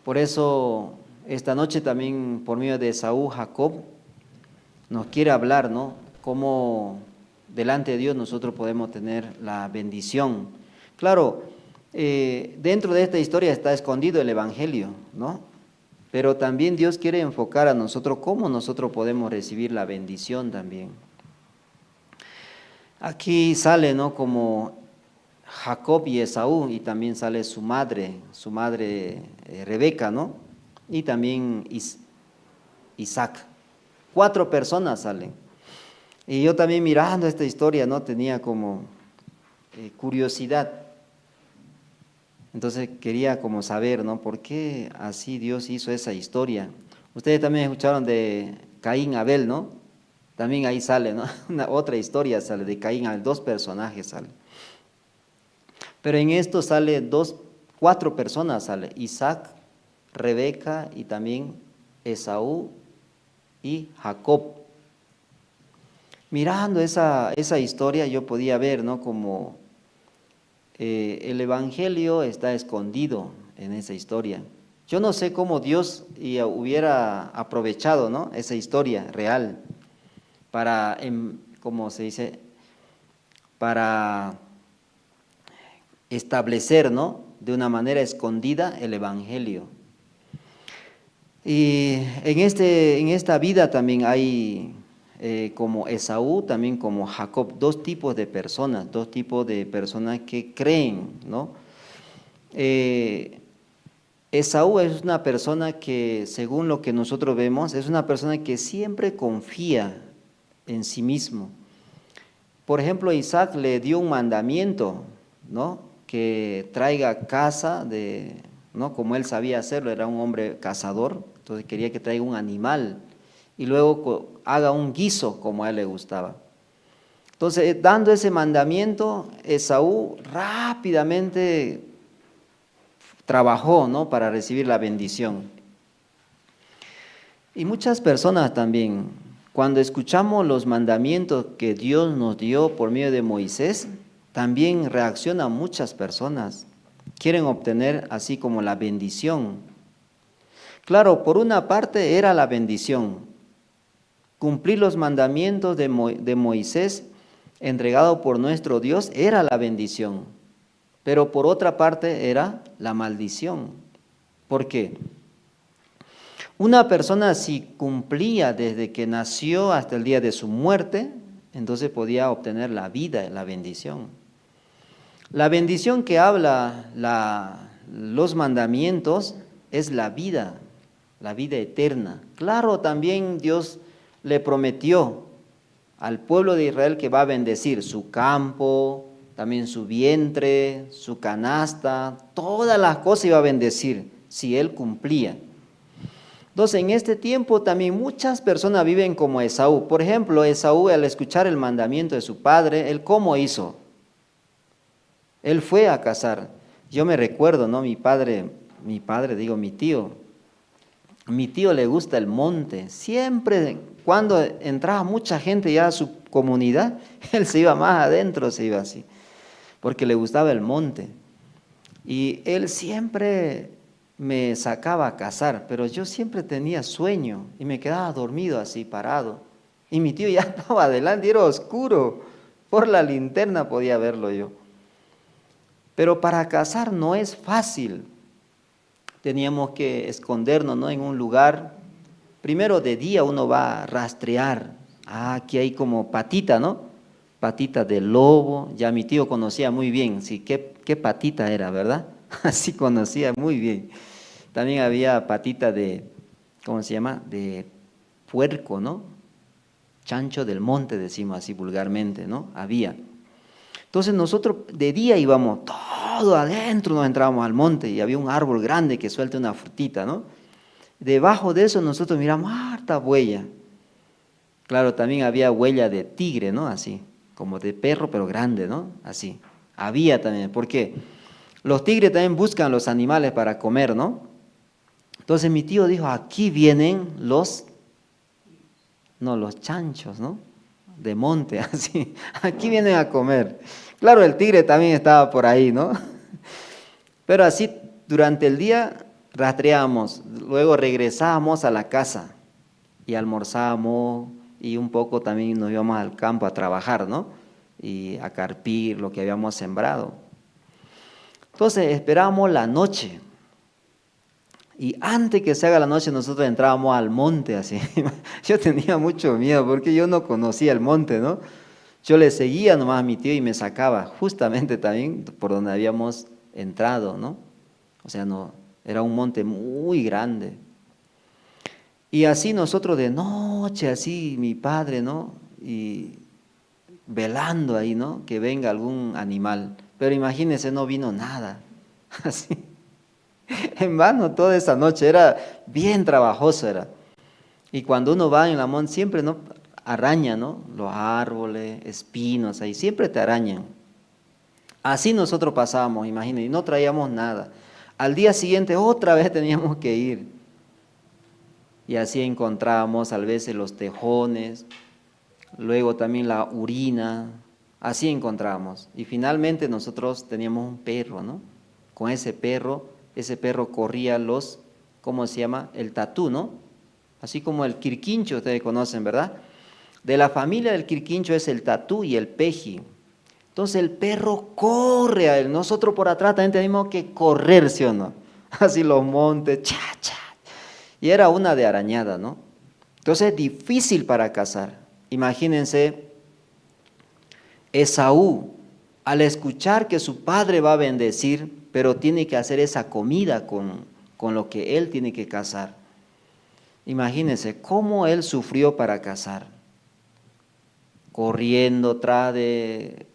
[SPEAKER 4] Por eso esta noche también por medio de Esaú, Jacob nos quiere hablar, ¿no?, cómo delante de Dios nosotros podemos tener la bendición. Claro, dentro de esta historia está escondido el Evangelio, ¿no? Pero también Dios quiere enfocar a nosotros cómo nosotros podemos recibir la bendición también. Aquí sale, ¿no?, como Jacob y Esaú, y también sale su madre Rebeca, ¿no? Y también Isaac. 4 personas salen. Y yo también mirando esta historia, ¿no?, tenía como curiosidad. Entonces quería como saber, ¿no? ¿Por qué así Dios hizo esa historia? Ustedes también escucharon de Caín Abel, ¿no? También ahí sale, ¿no? Otra historia sale de Caín Abel, 2 personajes sale. Pero en esto sale 4 personas sale, Isaac, Rebeca y también Esaú y Jacob. Mirando esa historia yo podía ver, ¿no? Como el evangelio está escondido en esa historia. Yo no sé cómo Dios hubiera aprovechado, ¿no? Esa historia real para, ¿cómo se dice? Para establecer, ¿no? De una manera escondida el evangelio. Y en esta vida también hay como Esaú, también como Jacob, 2 tipos de personas, 2 tipos de personas que creen, ¿no? Esaú es una persona que, según lo que nosotros vemos, es una persona que siempre confía en sí mismo. Por ejemplo, Isaac le dio un mandamiento, ¿no? Que traiga caza, ¿no? Como él sabía hacerlo, era un hombre cazador, entonces quería que traiga un animal y luego haga un guiso como a él le gustaba. Entonces, dando ese mandamiento, Esaú rápidamente trabajó, ¿no? Para recibir la bendición. Y muchas personas también, cuando escuchamos los mandamientos que Dios nos dio por medio de Moisés, también reaccionan muchas personas. Quieren obtener así como la bendición. Claro, por una parte era la bendición. Cumplir los mandamientos de Moisés, entregado por nuestro Dios, era la bendición. Pero por otra parte era la maldición. ¿Por qué? Una persona si cumplía desde que nació hasta el día de su muerte, entonces podía obtener la vida, la bendición. La bendición que habla los mandamientos es la vida eterna. Claro, también Dios le prometió al pueblo de Israel que va a bendecir su campo, también su vientre, su canasta, todas las cosas iba a bendecir si él cumplía. Entonces, en este tiempo también muchas personas viven como Esaú. Por ejemplo, Esaú, al escuchar el mandamiento de su padre, ¿él cómo hizo? Él fue a cazar. Yo me recuerdo, ¿no? Mi tío le gusta el monte. Siempre, cuando entraba mucha gente ya a su comunidad, él se iba más adentro, se iba así, porque le gustaba el monte. Y él siempre me sacaba a cazar, pero yo siempre tenía sueño y me quedaba dormido así, parado. Y mi tío ya estaba adelante, era oscuro, por la linterna podía verlo yo. Pero para cazar no es fácil. Teníamos que escondernos, ¿no? En un lugar. Primero de día uno va a rastrear. Aquí hay como patita, ¿no? Patita de lobo. Ya mi tío conocía muy bien, sí, qué patita era, ¿verdad? Así conocía muy bien. También había patita de, ¿cómo se llama? De puerco, ¿no? Chancho del monte, decimos así vulgarmente, ¿no? Había. Entonces nosotros de día íbamos todo adentro, nos entrábamos al monte y había un árbol grande que suelta una frutita, ¿no? Debajo de eso nosotros miramos harta huella. Claro, también había huella de tigre, ¿no? Así, como de perro, pero grande, ¿no? Así. Había también, porque los tigres también buscan los animales para comer, ¿no? Entonces mi tío dijo, aquí vienen los chanchos, ¿no? De monte, así. Aquí vienen a comer. Claro, el tigre también estaba por ahí, ¿no? Pero así, durante el día rastreábamos, luego regresábamos a la casa y almorzábamos y un poco también nos íbamos al campo a trabajar, ¿no? Y a carpir lo que habíamos sembrado. Entonces esperábamos la noche. Y antes que se haga la noche nosotros entrábamos al monte así. Yo tenía mucho miedo porque yo no conocía el monte, ¿no? Yo le seguía nomás a mi tío y me sacaba justamente también por donde habíamos entrado, ¿no? O sea, no, era un monte muy grande. Y así nosotros de noche, así mi padre, ¿no? Y velando ahí, ¿no? Que venga algún animal. Pero imagínense, no vino nada. Así. En vano toda esa noche, era bien trabajoso era. Y cuando uno va en la montaña siempre no araña, ¿no? Los árboles, espinos, ahí siempre te arañan. Así nosotros pasábamos, imagínense, y no traíamos nada. Al día siguiente otra vez teníamos que ir. Y así encontrábamos a veces los tejones, luego también la orina, así encontrábamos. Y finalmente nosotros teníamos un perro, ¿no? Con ese perro corría los, ¿cómo se llama? El tatú, ¿no? Así como el quirquincho, ustedes conocen, ¿verdad? De la familia del quirquincho es el tatú y el peji. Entonces el perro corre a él. Nosotros por atrás también tenemos que correr, ¿sí o no? Así los montes, cha, cha. Y era una de arañada, ¿no? Entonces es difícil para cazar. Imagínense, Esaú, al escuchar que su padre va a bendecir, pero tiene que hacer esa comida con lo que él tiene que cazar. Imagínense cómo él sufrió para cazar. Corriendo tras de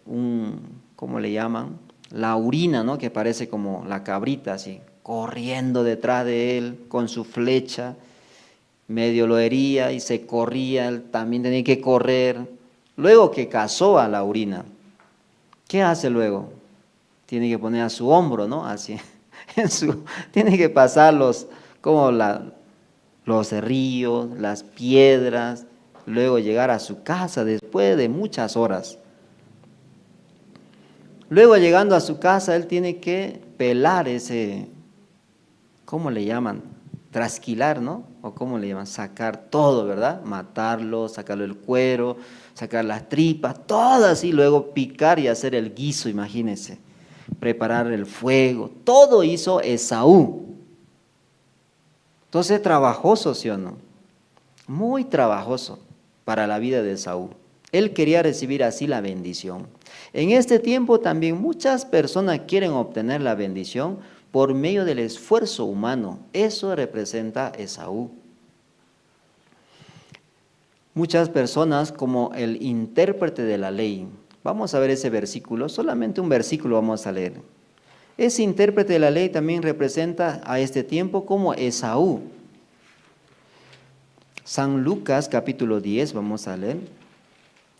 [SPEAKER 4] ¿cómo le llaman? La orina, ¿no? Que parece como la cabrita, así. Corriendo detrás de él con su flecha. Medio lo hería y se corría, él también tenía que correr. Luego que cazó a la orina, ¿qué hace luego? Tiene que poner a su hombro, ¿no? Así. Tiene que pasar los ríos, las piedras, luego llegar a su casa después de muchas horas. Luego llegando a su casa, él tiene que pelar ese, ¿cómo le llaman? Trasquilar, ¿no? O ¿cómo le llaman? Sacar todo, ¿verdad? Matarlo, sacarle el cuero, sacar las tripas, todo así, luego picar y hacer el guiso, imagínense. Preparar el fuego, todo hizo Esaú. Entonces, trabajoso, ¿sí o no? Muy trabajoso para la vida de Esaú. Él quería recibir así la bendición. En este tiempo también muchas personas quieren obtener la bendición por medio del esfuerzo humano. Eso representa Esaú. Muchas personas como el intérprete de la ley. Vamos a ver ese versículo, solamente un versículo vamos a leer. Ese intérprete de la ley también representa a este tiempo como Esaú. San Lucas capítulo 10, vamos a leer.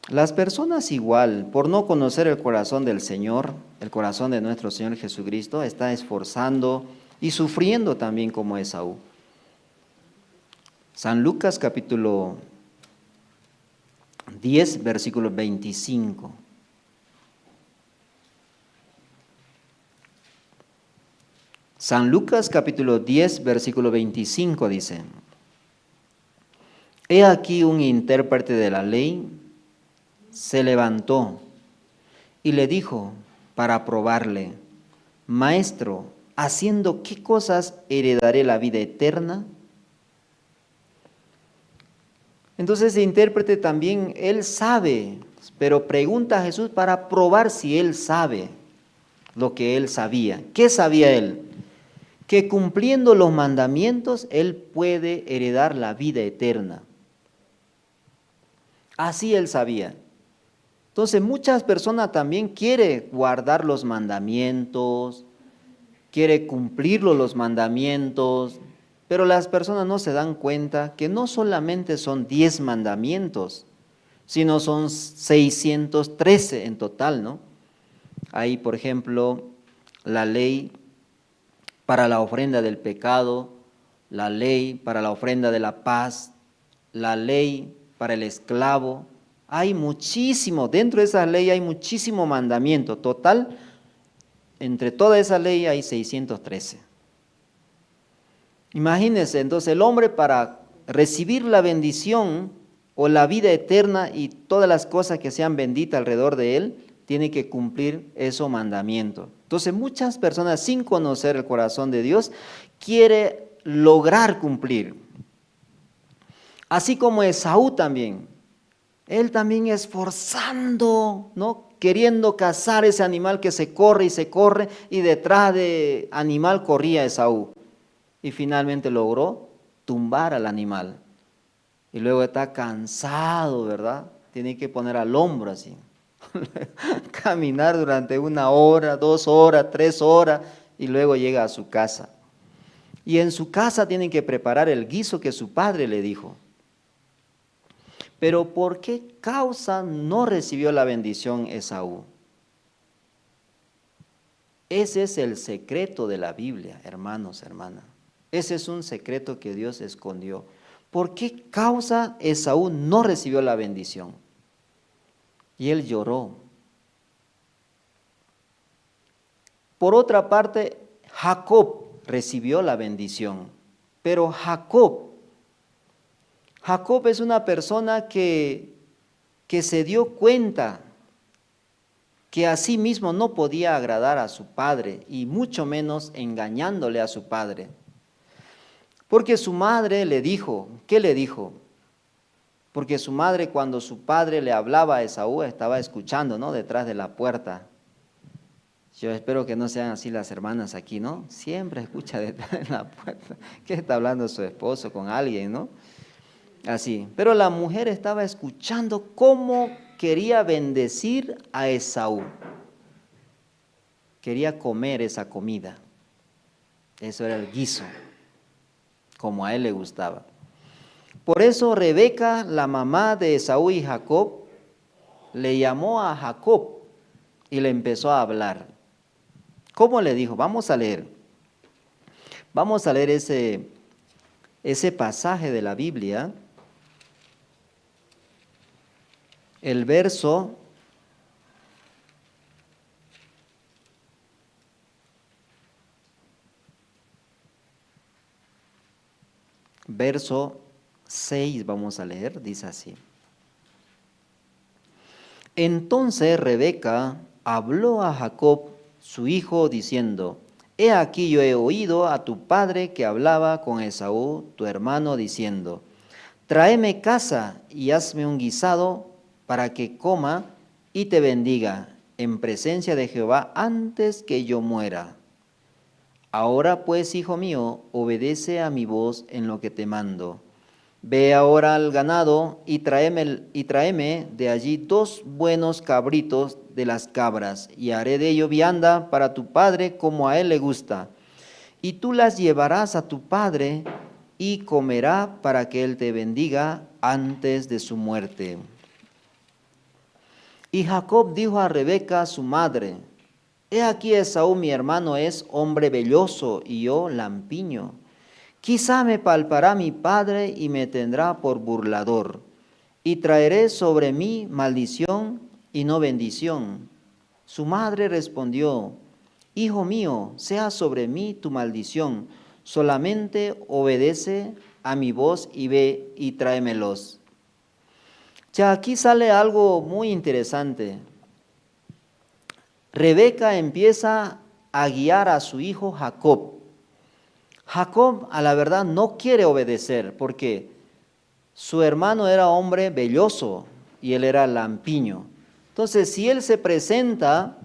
[SPEAKER 4] Las personas igual, por no conocer el corazón del Señor, el corazón de nuestro Señor Jesucristo, está esforzando y sufriendo también como Esaú. San Lucas capítulo 10, versículo 25. San Lucas capítulo 10, versículo 25 dice: He aquí un intérprete de la ley se levantó y le dijo para probarle: Maestro, ¿haciendo qué cosas heredaré la vida eterna? Entonces el intérprete también, él sabe, pero pregunta a Jesús para probar si él sabe lo que él sabía. ¿Qué sabía él? Que cumpliendo los mandamientos, él puede heredar la vida eterna. Así él sabía. Entonces muchas personas también quieren guardar los mandamientos, quieren cumplir los mandamientos, pero las personas no se dan cuenta que no solamente son 10 mandamientos, sino son 613 en total, ¿no? Hay, por ejemplo, la ley para la ofrenda del pecado, la ley para la ofrenda de la paz, la ley para el esclavo. Hay muchísimo, dentro de esa ley hay muchísimo mandamiento. Total, entre toda esa ley hay 613. Imagínense, entonces el hombre para recibir la bendición o la vida eterna y todas las cosas que sean benditas alrededor de él, tiene que cumplir esos mandamientos. Entonces muchas personas sin conocer el corazón de Dios quieren lograr cumplir. Así como Esaú también. Él también esforzando, ¿no? Queriendo cazar ese animal que se corre y detrás de animal corría Esaú. Y finalmente logró tumbar al animal. Y luego está cansado, ¿verdad? Tiene que poner al hombro así. Caminar durante 1 hora, 2 horas, 3 horas. y luego llega a su casa. Y en su casa tienen que preparar el guiso que su padre le dijo. Pero ¿por qué causa no recibió la bendición Esaú? Ese es el secreto de la Biblia, hermanos, hermanas. Ese es un secreto que Dios escondió. ¿Por qué causa Esaú no recibió la bendición? Y él lloró. Por otra parte, Jacob recibió la bendición. Pero Jacob es una persona que se dio cuenta que a sí mismo no podía agradar a su padre, y mucho menos engañándole a su padre. Porque su madre le dijo, ¿qué le dijo? Porque su madre, cuando su padre le hablaba a Esaú, estaba escuchando, ¿no? Detrás de la puerta. Yo espero que no sean así las hermanas aquí, ¿no? Siempre escucha detrás de la puerta. ¿Qué está hablando su esposo con alguien, no? Así. Pero la mujer estaba escuchando cómo quería bendecir a Esaú. Quería comer esa comida. Eso era el guiso, como a él le gustaba. Por eso Rebeca, la mamá de Esaú y Jacob, le llamó a Jacob y le empezó a hablar. ¿Cómo le dijo? Vamos a leer. Vamos a leer ese pasaje de la Biblia. El verso 6 vamos a leer, dice así. Entonces Rebeca habló a Jacob, su hijo, diciendo: He aquí yo he oído a tu padre que hablaba con Esaú, tu hermano, diciendo: Tráeme caza y hazme un guisado para que coma y te bendiga en presencia de Jehová antes que yo muera. Ahora pues, hijo mío, obedece a mi voz en lo que te mando. Ve ahora al ganado y tráeme de allí 2 buenos cabritos de las cabras, y haré de ello vianda para tu padre como a él le gusta. Y tú las llevarás a tu padre y comerá para que él te bendiga antes de su muerte. Y Jacob dijo a Rebeca, su madre: He aquí Esaú mi hermano es hombre velloso y yo lampiño. Quizá me palpará mi padre y me tendrá por burlador, y traeré sobre mí maldición y no bendición. Su madre respondió: Hijo mío, sea sobre mí tu maldición, solamente obedece a mi voz y ve y tráemelos. Ya aquí sale algo muy interesante. Rebeca empieza a guiar a su hijo Jacob. Jacob, a la verdad, no quiere obedecer porque su hermano era hombre velloso y él era lampiño. Entonces, si él se presenta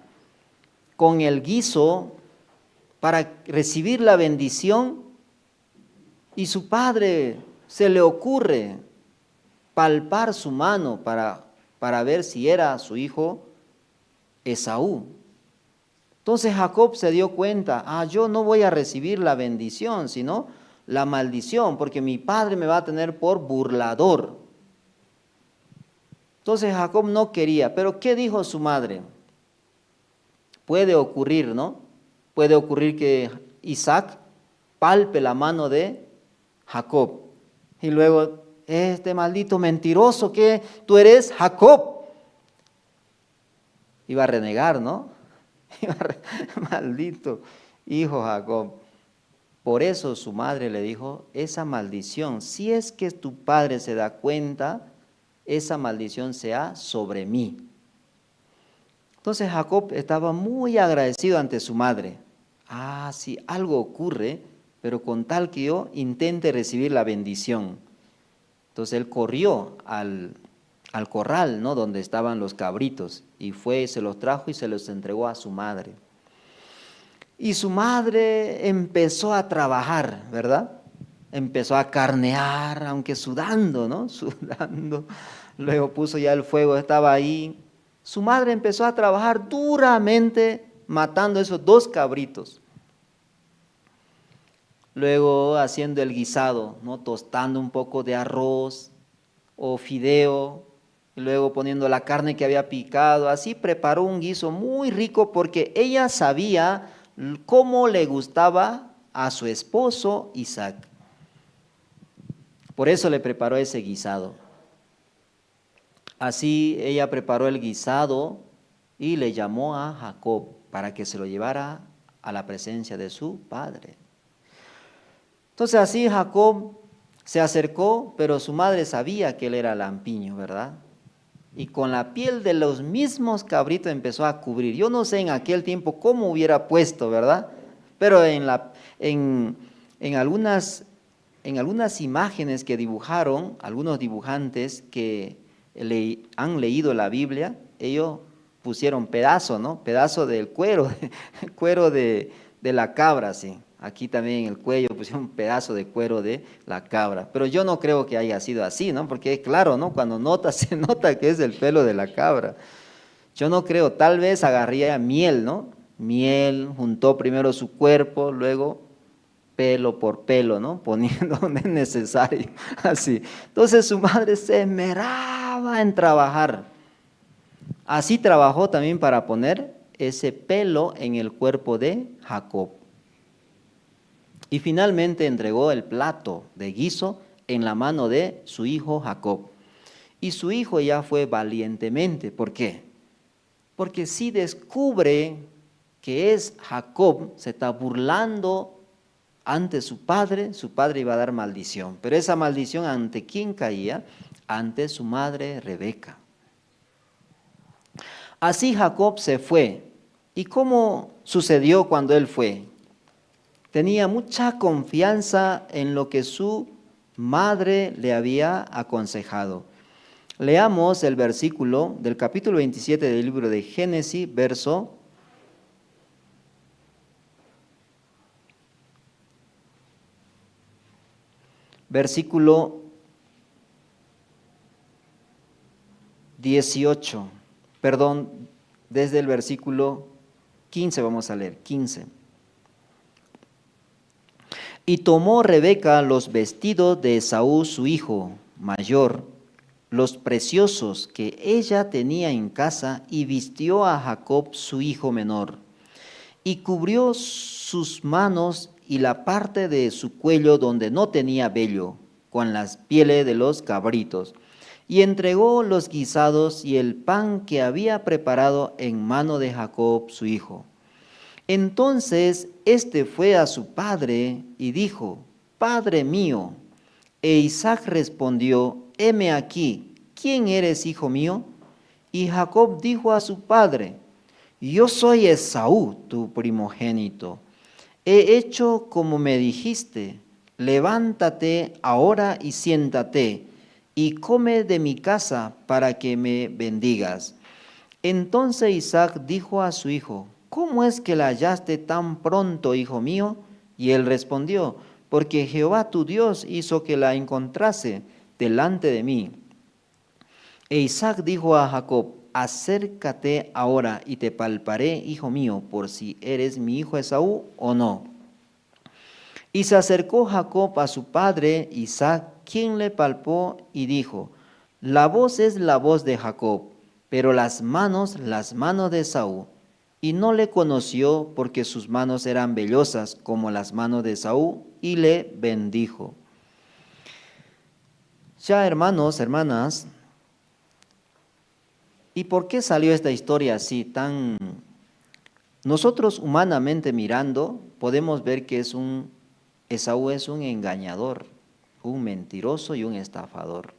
[SPEAKER 4] con el guiso para recibir la bendición y su padre se le ocurre palpar su mano para ver si era su hijo Esaú. Entonces Jacob se dio cuenta, yo no voy a recibir la bendición, sino la maldición, porque mi padre me va a tener por burlador. Entonces Jacob no quería, pero ¿qué dijo su madre? Puede ocurrir, ¿no? Puede ocurrir que Isaac palpe la mano de Jacob y luego: este maldito mentiroso que tú eres, Jacob. Iba a renegar, ¿no? Maldito hijo Jacob. Por eso su madre le dijo: esa maldición, si es que tu padre se da cuenta, esa maldición sea sobre mí. Entonces Jacob estaba muy agradecido ante su madre. Sí, algo ocurre, pero con tal que yo intente recibir la bendición. Entonces él corrió al corral, ¿no?, donde estaban los cabritos, y fue, se los trajo y se los entregó a su madre. Y su madre empezó a trabajar, ¿verdad? Empezó a carnear, aunque sudando, ¿no? Sudando. Luego puso ya el fuego, estaba ahí. Su madre empezó a trabajar duramente matando esos 2 cabritos. luego haciendo el guisado, ¿no? Tostando un poco de arroz o fideo, y luego poniendo la carne que había picado. Así preparó un guiso muy rico porque ella sabía cómo le gustaba a su esposo Isaac. Por eso le preparó ese guisado. Así ella preparó el guisado y le llamó a Jacob para que se lo llevara a la presencia de su padre. Entonces así Jacob se acercó, pero su madre sabía que él era lampiño, ¿verdad? Y con la piel de los mismos cabritos empezó a cubrir. Yo no sé en aquel tiempo cómo hubiera puesto, ¿verdad? Pero en algunas imágenes que dibujaron, algunos dibujantes que han leído la Biblia, ellos pusieron pedazo, ¿no? Pedazo del cuero, cuero de la cabra, sí. Aquí también en el cuello pusieron un pedazo de cuero de la cabra. Pero yo no creo que haya sido así, ¿no? Porque claro, ¿no? Cuando se nota que es el pelo de la cabra. Yo no creo, tal vez agarría miel, ¿no? Miel, juntó primero su cuerpo, luego pelo por pelo, ¿no? Poniendo donde es necesario, así. Entonces su madre se esmeraba en trabajar. Así trabajó también para poner ese pelo en el cuerpo de Jacob. Y finalmente entregó el plato de guiso en la mano de su hijo Jacob. Y su hijo ya fue valientemente. ¿Por qué? Porque si descubre que es Jacob, se está burlando ante su padre iba a dar maldición. Pero esa maldición, ¿ante quién caía? Ante su madre Rebeca. Así Jacob se fue. ¿Y cómo sucedió cuando él fue? Tenía mucha confianza en lo que su madre le había aconsejado. Leamos el versículo del capítulo 27 del libro de Génesis, versículo 18. Perdón, desde el versículo 15 vamos a leer, 15. Y tomó Rebeca los vestidos de Esaú su hijo mayor, los preciosos que ella tenía en casa, y vistió a Jacob su hijo menor, y cubrió sus manos y la parte de su cuello donde no tenía vello, con las pieles de los cabritos, y entregó los guisados y el pan que había preparado en mano de Jacob su hijo. Entonces éste fue a su padre y dijo: Padre mío. E Isaac respondió: heme aquí, ¿quién eres, hijo mío? Y Jacob dijo a su padre: yo soy Esaú, tu primogénito. He hecho como me dijiste, levántate ahora y siéntate, y come de mi casa para que me bendigas. Entonces Isaac dijo a su hijo: ¿cómo es que la hallaste tan pronto, hijo mío? Y él respondió: porque Jehová tu Dios hizo que la encontrase delante de mí. E Isaac dijo a Jacob: acércate ahora y te palparé, hijo mío, por si eres mi hijo Esaú o no. Y se acercó Jacob a su padre Isaac, quien le palpó y dijo: la voz es la voz de Jacob, pero las manos de Esaú. Y no le conoció porque sus manos eran vellosas como las manos de Esaú, y le bendijo. Ya, hermanos, hermanas, ¿y por qué salió esta historia así tan? Nosotros humanamente mirando podemos ver que Esaú es un engañador, un mentiroso y un estafador.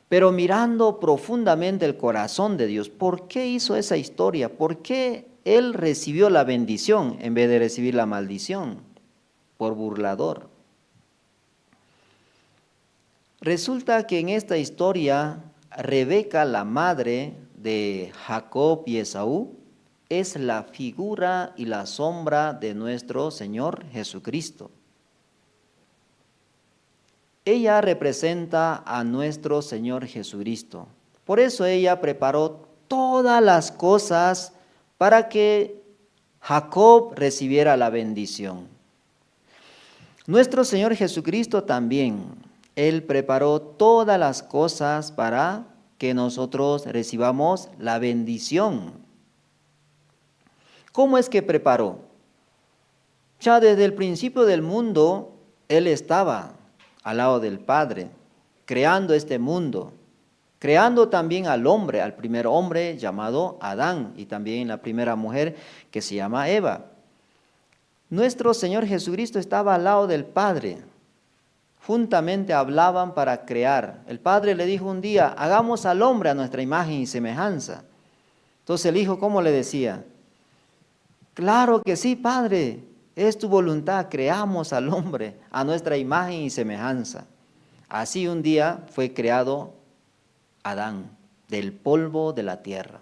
[SPEAKER 4] Pero mirando profundamente el corazón de Dios, ¿por qué hizo esa historia? ¿Por qué él recibió la bendición en vez de recibir la maldición? Por burlador. Resulta que en esta historia, Rebeca, la madre de Jacob y Esaú, es la figura y la sombra de nuestro Señor Jesucristo. Ella representa a nuestro Señor Jesucristo. Por eso ella preparó todas las cosas para que Jacob recibiera la bendición. Nuestro Señor Jesucristo también, Él preparó todas las cosas para que nosotros recibamos la bendición. ¿Cómo es que preparó? Ya desde el principio del mundo, Él estaba al lado del Padre, creando este mundo, creando también al hombre, al primer hombre llamado Adán, y también la primera mujer que se llama Eva. Nuestro Señor Jesucristo estaba al lado del Padre. Juntamente hablaban para crear. El Padre le dijo un día, hagamos al hombre a nuestra imagen y semejanza. Entonces el Hijo, ¿cómo le decía? Claro que sí, Padre, es tu voluntad, creamos al hombre a nuestra imagen y semejanza. Así un día fue creado Adán, del polvo de la tierra.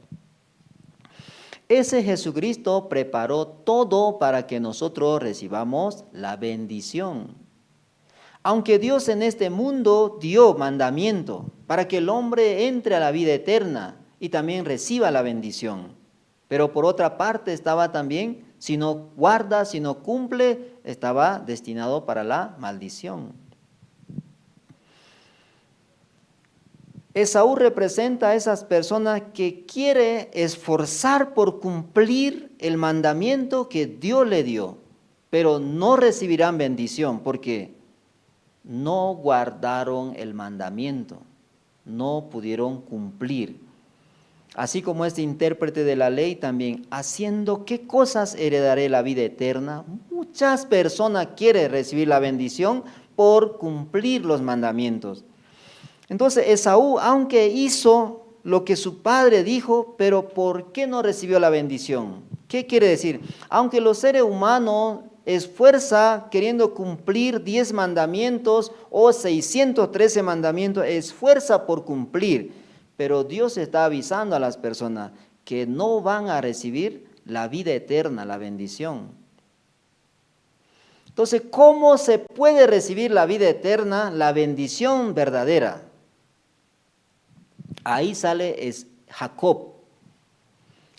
[SPEAKER 4] Ese Jesucristo preparó todo para que nosotros recibamos la bendición. Aunque Dios en este mundo dio mandamiento para que el hombre entre a la vida eterna y también reciba la bendición. Pero por otra parte estaba también, si no guarda, si no cumple, estaba destinado para la maldición. Esaú representa a esas personas que quiere esforzar por cumplir el mandamiento que Dios le dio, pero no recibirán bendición porque no guardaron el mandamiento, no pudieron cumplir. Así como este intérprete de la ley también, haciendo qué cosas heredaré la vida eterna. Muchas personas quieren recibir la bendición por cumplir los mandamientos. Entonces Esaú, aunque hizo lo que su padre dijo, pero ¿por qué no recibió la bendición? ¿Qué quiere decir? Aunque los seres humanos esfuerza queriendo cumplir 10 mandamientos o 613 mandamientos, esfuerza por cumplir, pero Dios está avisando a las personas que no van a recibir la vida eterna, la bendición. Entonces, ¿cómo se puede recibir la vida eterna, la bendición verdadera? Ahí sale Jacob.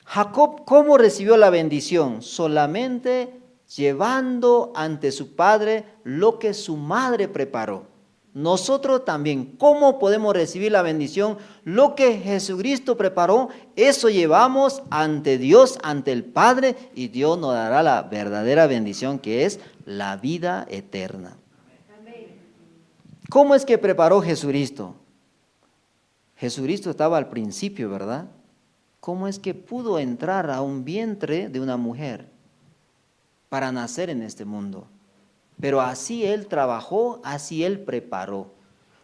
[SPEAKER 4] Jacob, ¿cómo recibió la bendición? Solamente llevando ante su padre lo que su madre preparó. Nosotros también, ¿cómo podemos recibir la bendición? Lo que Jesucristo preparó, eso llevamos ante Dios, ante el Padre, y Dios nos dará la verdadera bendición que es la vida eterna. ¿Cómo es que preparó Jesucristo? Jesucristo estaba al principio, ¿verdad? ¿Cómo es que pudo entrar a un vientre de una mujer para nacer en este mundo? Pero así Él trabajó, así Él preparó.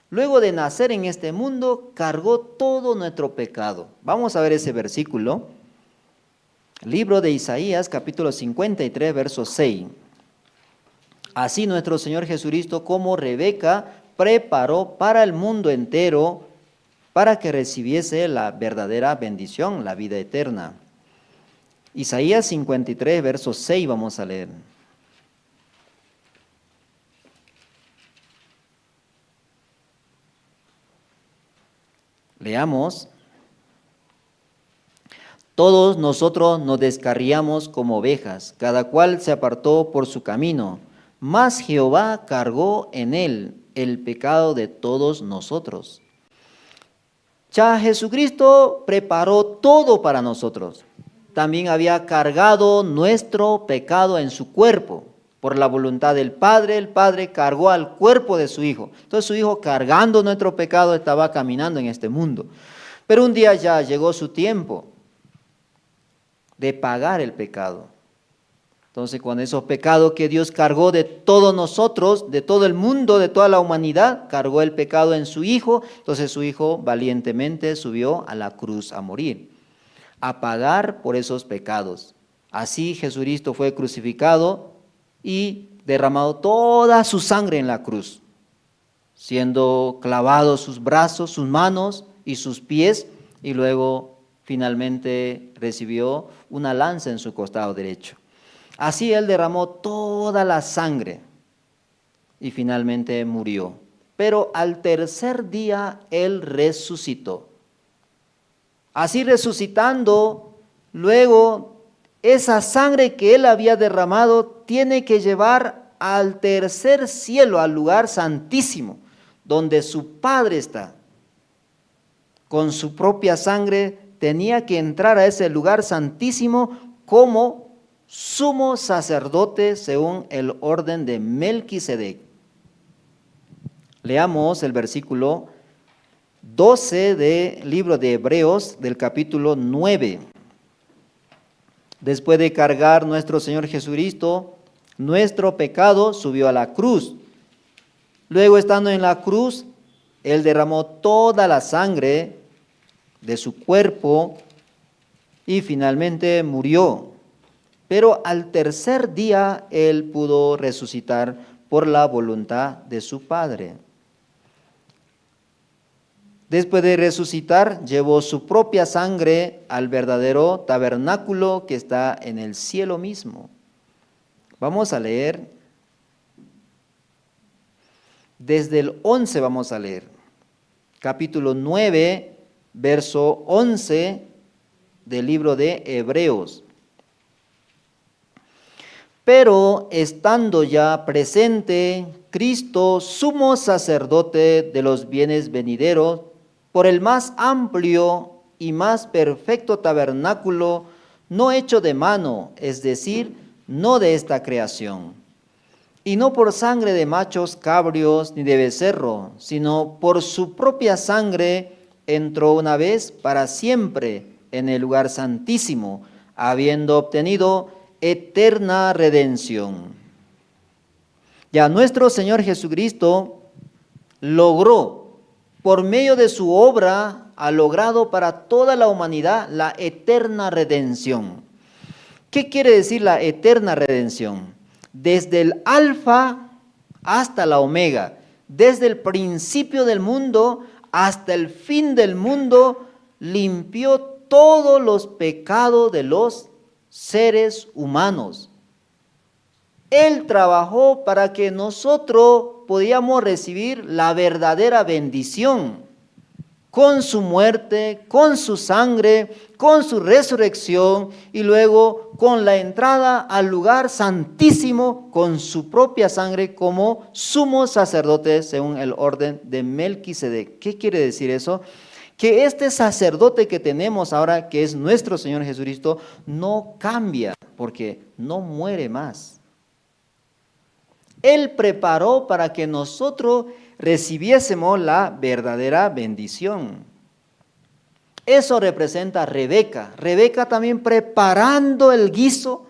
[SPEAKER 4] Luego de nacer en este mundo, cargó todo nuestro pecado. Vamos a ver ese versículo. Libro de Isaías, capítulo 53, verso 6. Así nuestro Señor Jesucristo, como Rebeca, preparó para el mundo entero para que recibiese la verdadera bendición, la vida eterna. Isaías 53, verso 6, vamos a leer. Leamos. Todos nosotros nos descarriamos como ovejas, cada cual se apartó por su camino, mas Jehová cargó en él el pecado de todos nosotros. Ya Jesucristo preparó todo para nosotros. También había cargado nuestro pecado en su cuerpo. Por la voluntad del Padre, el Padre cargó al cuerpo de su Hijo. Entonces su Hijo, cargando nuestro pecado, estaba caminando en este mundo. Pero un día ya llegó su tiempo de pagar el pecado. Entonces, con esos pecados que Dios cargó de todos nosotros, de todo el mundo, de toda la humanidad, cargó el pecado en su Hijo. Entonces su Hijo valientemente subió a la cruz a morir, a pagar por esos pecados. Así Jesucristo fue crucificado y derramado toda su sangre en la cruz, siendo clavados sus brazos, sus manos y sus pies, y luego finalmente recibió una lanza en su costado derecho. Así Él derramó toda la sangre y finalmente murió. Pero al tercer día Él resucitó. Así resucitando, luego esa sangre que Él había derramado tiene que llevar al tercer cielo, al lugar santísimo, donde su Padre está. Con su propia sangre tenía que entrar a ese lugar santísimo como sumo sacerdote según el orden de Melquisedec. Leamos el versículo 12 del libro de Hebreos, del capítulo 9. Después de cargar nuestro Señor Jesucristo nuestro pecado, subió a la cruz. Luego, estando en la cruz, Él derramó toda la sangre de su cuerpo y finalmente murió. Pero al tercer día Él pudo resucitar por la voluntad de su Padre. Después de resucitar, llevó su propia sangre al verdadero tabernáculo que está en el cielo mismo. Vamos a leer, desde el 11 vamos a leer, capítulo 9, verso 11 del libro de Hebreos. Pero estando ya presente Cristo, sumo sacerdote de los bienes venideros, por el más amplio y más perfecto tabernáculo, no hecho de mano, es decir, no de esta creación, y no por sangre de machos cabrios ni de becerro, sino por su propia sangre entró una vez para siempre en el lugar santísimo, habiendo obtenido eterna redención. Ya nuestro Señor Jesucristo logró, por medio de su obra, ha logrado para toda la humanidad la eterna redención. ¿Qué quiere decir la eterna redención? Desde el alfa hasta la omega, desde el principio del mundo hasta el fin del mundo, limpió todos los pecados de los seres humanos. Él trabajó para que nosotros podíamos recibir la verdadera bendición con su muerte, con su sangre, con su resurrección y luego con la entrada al lugar santísimo con su propia sangre como sumo sacerdote según el orden de Melquisedec. ¿Qué quiere decir eso? Que este sacerdote que tenemos ahora, que es nuestro Señor Jesucristo, no cambia porque no muere más. Él preparó para que nosotros recibiésemos la verdadera bendición. Eso representa a Rebeca. Rebeca también preparando el guiso,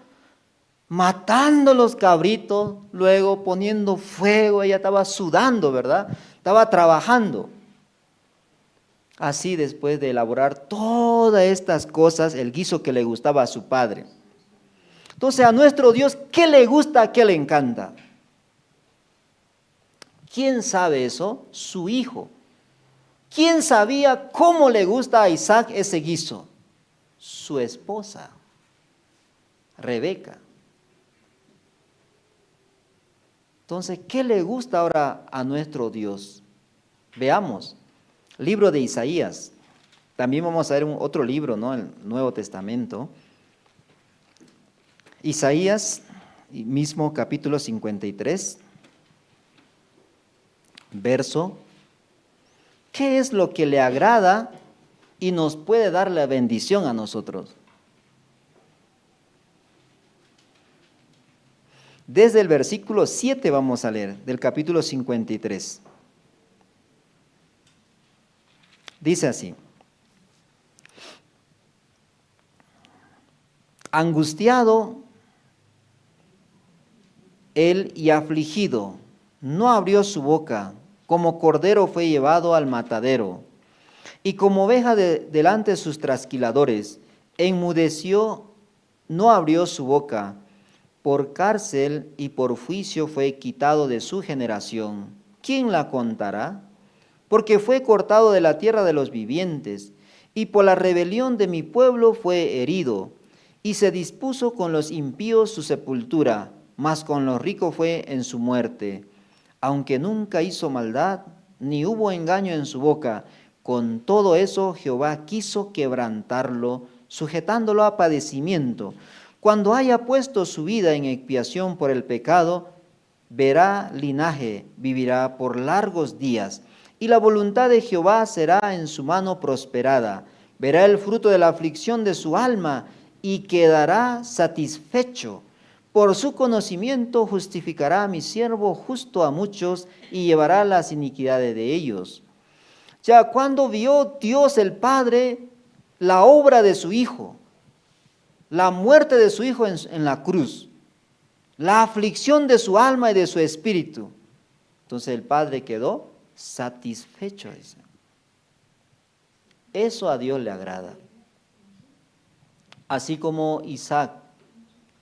[SPEAKER 4] matando los cabritos, luego poniendo fuego. Ella estaba sudando, ¿verdad? Estaba trabajando. Así, después de elaborar todas estas cosas, el guiso que le gustaba a su padre. Entonces, a nuestro Dios, ¿qué le gusta? ¿Qué le encanta? ¿Quién sabe eso? Su hijo. ¿Quién sabía cómo le gusta a Isaac ese guiso? Su esposa, Rebeca. Entonces, ¿qué le gusta ahora a nuestro Dios? Veamos, libro de Isaías. También vamos a ver otro libro, ¿no? El Nuevo Testamento. Isaías, mismo capítulo 53. Verso, ¿qué es lo que le agrada y nos puede dar la bendición a nosotros? Desde el versículo 7 vamos a leer, del capítulo 53. Dice así: angustiado él y afligido, no abrió su boca, como cordero fue llevado al matadero, y como oveja delante de sus trasquiladores, enmudeció, no abrió su boca, por cárcel y por juicio fue quitado de su generación. ¿Quién la contará? Porque fue cortado de la tierra de los vivientes, y por la rebelión de mi pueblo fue herido, y se dispuso con los impíos su sepultura, mas con los ricos fue en su muerte. Aunque nunca hizo maldad, ni hubo engaño en su boca, con todo eso Jehová quiso quebrantarlo, sujetándolo a padecimiento. Cuando haya puesto su vida en expiación por el pecado, verá linaje, vivirá por largos días, y la voluntad de Jehová será en su mano prosperada. Verá el fruto de la aflicción de su alma y quedará satisfecho. Por su conocimiento justificará a mi siervo justo a muchos y llevará las iniquidades de ellos. Ya cuando vio Dios el Padre la obra de su Hijo, la muerte de su Hijo en la cruz, la aflicción de su alma y de su espíritu, entonces el Padre quedó satisfecho. Dice. Eso a Dios le agrada. Así como Isaac,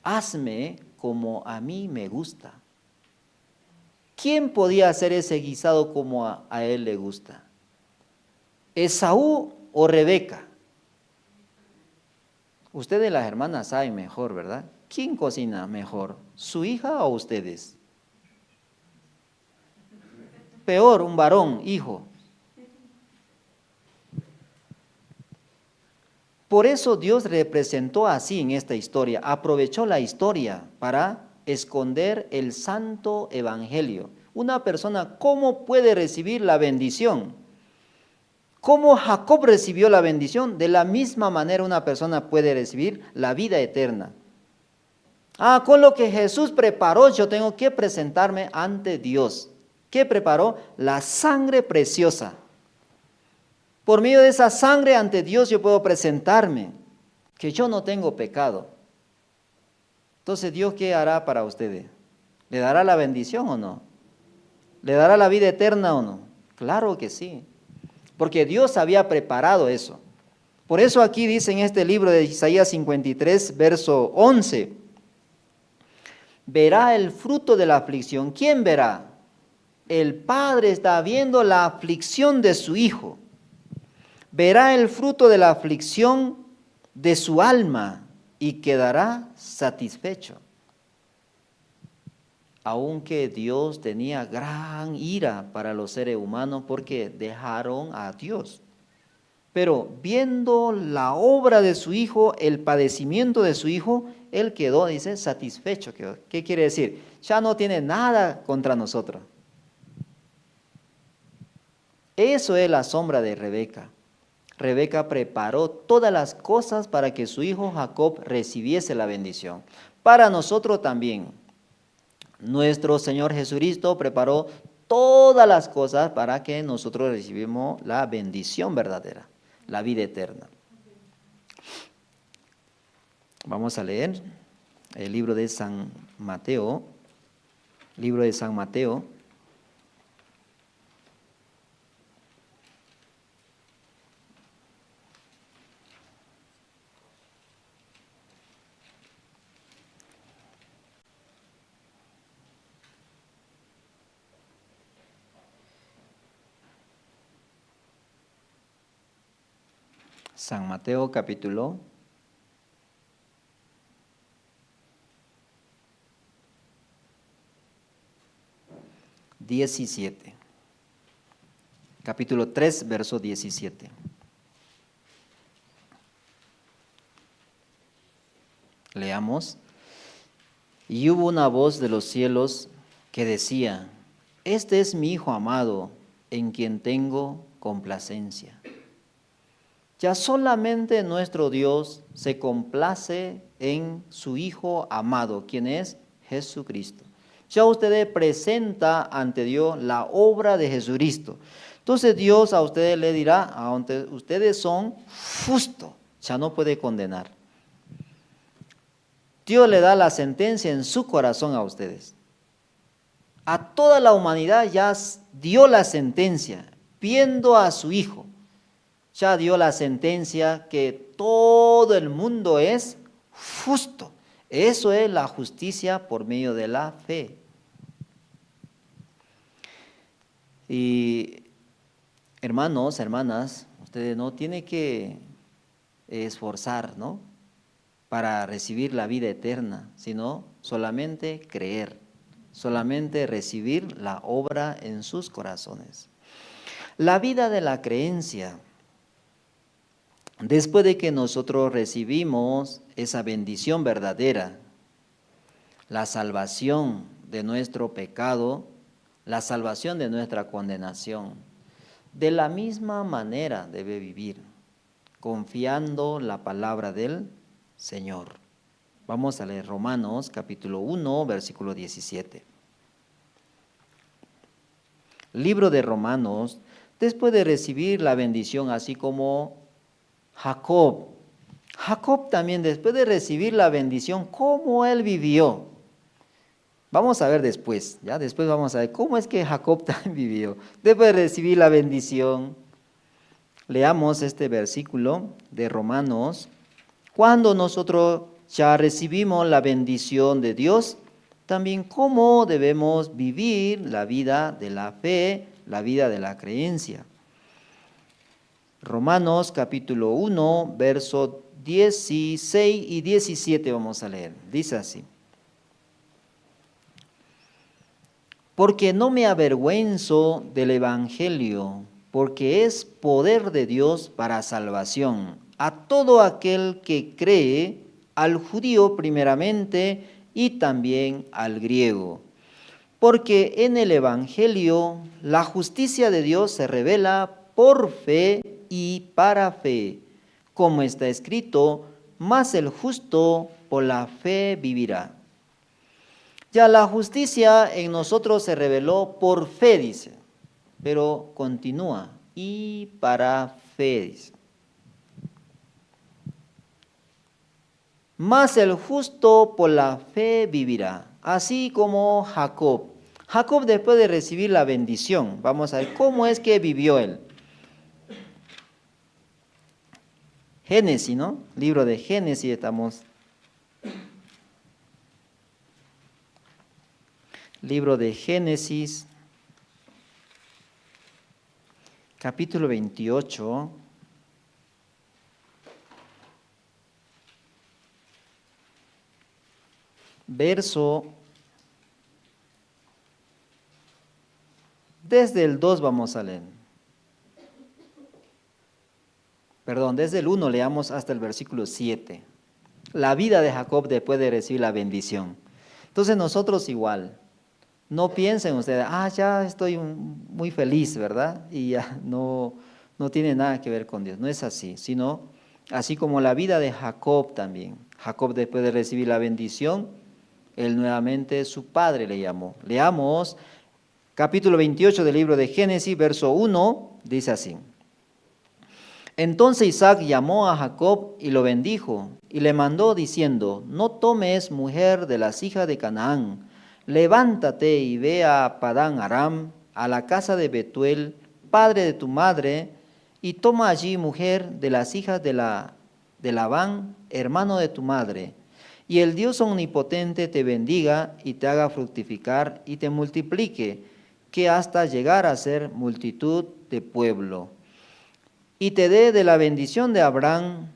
[SPEAKER 4] hazme como a mí me gusta. ¿Quién podía hacer ese guisado como a él le gusta? ¿Esaú o Rebeca? Ustedes las hermanas saben mejor, ¿verdad? ¿Quién cocina mejor? ¿Su hija o ustedes? Peor, un varón, hijo. Por eso Dios representó así en esta historia, aprovechó la historia para esconder el santo evangelio. Una persona, ¿cómo puede recibir la bendición? ¿Cómo Jacob recibió la bendición? De la misma manera una persona puede recibir la vida eterna. Con lo que Jesús preparó, yo tengo que presentarme ante Dios. ¿Qué preparó? La sangre preciosa. Por medio de esa sangre ante Dios yo puedo presentarme, que yo no tengo pecado. Entonces, ¿Dios qué hará para ustedes? ¿Le dará la bendición o no? ¿Le dará la vida eterna o no? Claro que sí, porque Dios había preparado eso. Por eso aquí dice en este libro de Isaías 53, verso 11, verá el fruto de la aflicción. ¿Quién verá? El Padre está viendo la aflicción de su Hijo. Verá el fruto de la aflicción de su alma y quedará satisfecho. Aunque Dios tenía gran ira para los seres humanos porque dejaron a Dios. Pero viendo la obra de su Hijo, el padecimiento de su Hijo, Él quedó, dice, satisfecho. ¿Qué quiere decir? Ya no tiene nada contra nosotros. Eso es la sombra de Rebeca. Rebeca preparó todas las cosas para que su hijo Jacob recibiese la bendición. Para nosotros también, nuestro Señor Jesucristo preparó todas las cosas para que nosotros recibamos la bendición verdadera, la vida eterna. Vamos a leer el libro de San Mateo, San Mateo capítulo 17. Capítulo 3, verso 17. Leamos. Y hubo una voz de los cielos que decía, este es mi Hijo amado, en quien tengo complacencia. Ya solamente nuestro Dios se complace en su Hijo amado, quien es Jesucristo. Ya usted presenta ante Dios la obra de Jesucristo. Entonces Dios a ustedes le dirá, aunque ustedes son justos, ya no puede condenar. Dios le da la sentencia en su corazón a ustedes. A toda la humanidad ya dio la sentencia, viendo a su Hijo. Ya dio la sentencia que todo el mundo es justo. Eso es la justicia por medio de la fe. Y hermanos, hermanas, ustedes no tienen que esforzar, ¿no?, para recibir la vida eterna, sino solamente creer, solamente recibir la obra en sus corazones. La vida de la creencia. Después de que nosotros recibimos esa bendición verdadera, la salvación de nuestro pecado, la salvación de nuestra condenación. De la misma manera debe vivir, confiando la palabra del Señor. Vamos a leer Romanos capítulo 1, versículo 17. Libro de Romanos, después de recibir la bendición, así como Jacob. Jacob también, después de recibir la bendición, ¿cómo él vivió? Vamos a ver después, ¿ya? Después vamos a ver cómo es que Jacob también vivió. Después de recibir la bendición, leamos este versículo de Romanos. Cuando nosotros ya recibimos la bendición de Dios, también cómo debemos vivir la vida de la fe, la vida de la creencia. Romanos capítulo 1, versos 16 y 17 vamos a leer. Dice así: porque no me avergüenzo del Evangelio, porque es poder de Dios para salvación a todo aquel que cree, al judío primeramente y también al griego. Porque en el Evangelio la justicia de Dios se revela por fe y para fe, como está escrito, mas el justo por la fe vivirá. Ya la justicia en nosotros se reveló por fe, dice, pero continúa, y para fe, dice. Mas el justo por la fe vivirá, así como Jacob. Jacob, después de recibir la bendición, vamos a ver cómo es que vivió él. Génesis, ¿no? Libro de Génesis estamos. Libro de Génesis, capítulo 28. Verso, desde el 2 vamos a leer. Perdón, desde el 1 leamos hasta el versículo 7. La vida de Jacob después de recibir la bendición. Entonces nosotros igual. No piensen ustedes, ya estoy muy feliz, ¿verdad? Y ya no tiene nada que ver con Dios. No es así, sino así como la vida de Jacob también. Jacob después de recibir la bendición, él nuevamente su padre le llamó. Leamos capítulo 28 del libro de Génesis, verso 1, dice así. Entonces Isaac llamó a Jacob y lo bendijo, y le mandó diciendo, no tomes mujer de las hijas de Canaán, levántate y ve a Padán Aram, a la casa de Betuel, padre de tu madre, y toma allí mujer de las hijas de Labán, hermano de tu madre. Y el Dios omnipotente te bendiga y te haga fructificar y te multiplique, que hasta llegar a ser multitud de pueblo. Y te dé de la bendición de Abraham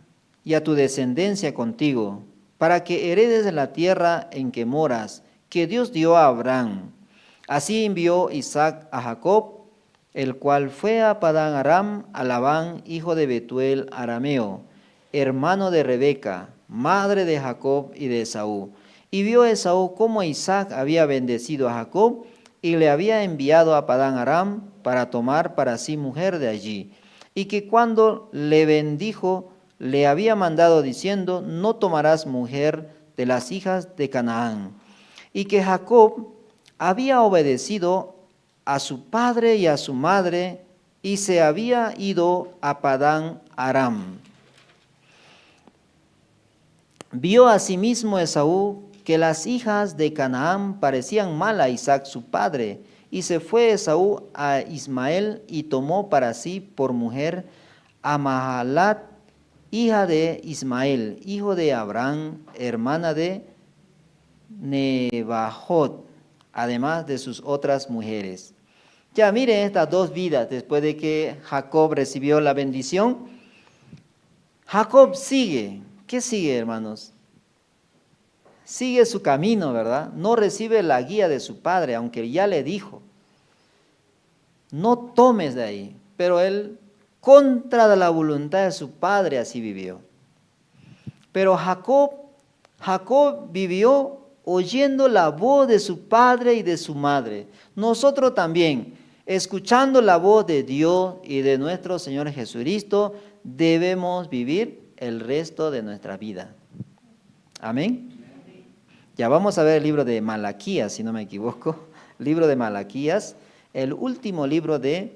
[SPEAKER 4] y a tu descendencia contigo, para que heredes la tierra en que moras, que Dios dio a Abraham. Así envió Isaac a Jacob, el cual fue a Padán Aram, a Labán, hijo de Betuel arameo, hermano de Rebeca, madre de Jacob y de Esaú. Y vio Esaú cómo Isaac había bendecido a Jacob y le había enviado a Padán Aram para tomar para sí mujer de allí. Y que cuando le bendijo, le había mandado diciendo, no tomarás mujer de las hijas de Canaán. Y que Jacob había obedecido a su padre y a su madre y se había ido a Padán Aram. Vio asimismo Esaú que las hijas de Canaán parecían mal a Isaac su padre, y se fue Esaú a Ismael y tomó para sí por mujer a Mahalat, hija de Ismael, hijo de Abraham, hermana de Nebajot, además de sus otras mujeres. Ya miren estas dos vidas después de que Jacob recibió la bendición. Jacob sigue. ¿Qué sigue, hermanos? Sigue su camino, ¿verdad? No recibe la guía de su padre, aunque ya le dijo, no tomes de ahí. Pero él, contra la voluntad de su padre, así vivió. Pero Jacob vivió oyendo la voz de su padre y de su madre. Nosotros también, escuchando la voz de Dios y de nuestro Señor Jesucristo, debemos vivir el resto de nuestra vida. Amén. Ya vamos a ver el libro de Malaquías, si no me equivoco. Libro de Malaquías, el último libro del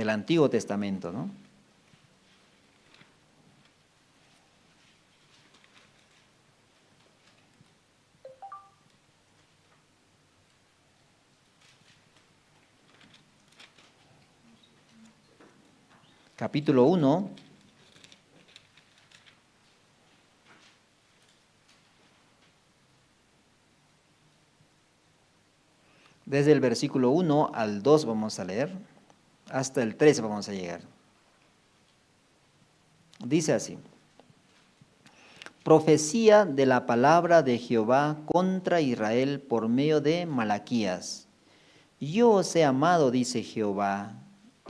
[SPEAKER 4] Antiguo Testamento, ¿no? Capítulo 1. Desde el versículo 1 al 2 vamos a leer, hasta el 13 vamos a llegar. Dice así: profecía de la palabra de Jehová contra Israel por medio de Malaquías. Yo os he amado, dice Jehová,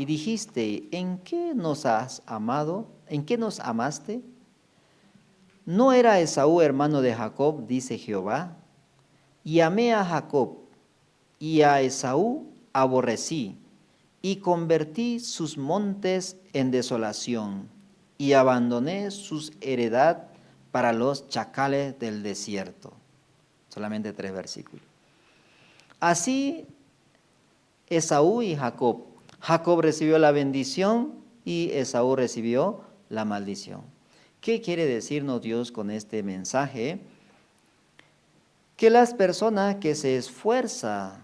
[SPEAKER 4] y dijiste, ¿en qué nos has amado? ¿En qué nos amaste? ¿No era Esaú hermano de Jacob, dice Jehová? Y amé a Jacob, y a Esaú aborrecí, y convertí sus montes en desolación, y abandoné sus heredad para los chacales del desierto. Solamente 3 versículos. Así Esaú y Jacob. Jacob recibió la bendición y Esaú recibió la maldición. ¿Qué quiere decirnos Dios con este mensaje? Que las personas que se esfuerzan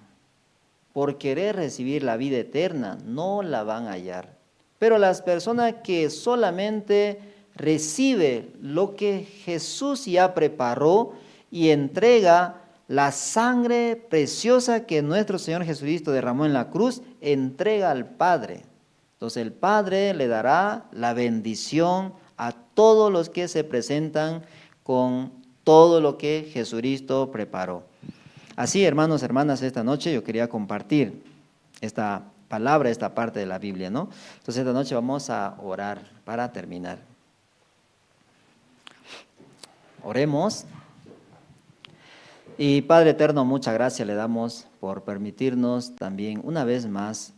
[SPEAKER 4] por querer recibir la vida eterna no la van a hallar. Pero las personas que solamente reciben lo que Jesús ya preparó y entrega la sangre preciosa que nuestro Señor Jesucristo derramó en la cruz, entrega al Padre. Entonces el Padre le dará la bendición a todos los que se presentan con todo lo que Jesucristo preparó. Así, hermanos, hermanas, esta noche yo quería compartir esta palabra, esta parte de la Biblia, ¿no? Entonces esta noche vamos a orar para terminar. Oremos. Y Padre eterno, muchas gracias le damos por permitirnos también una vez más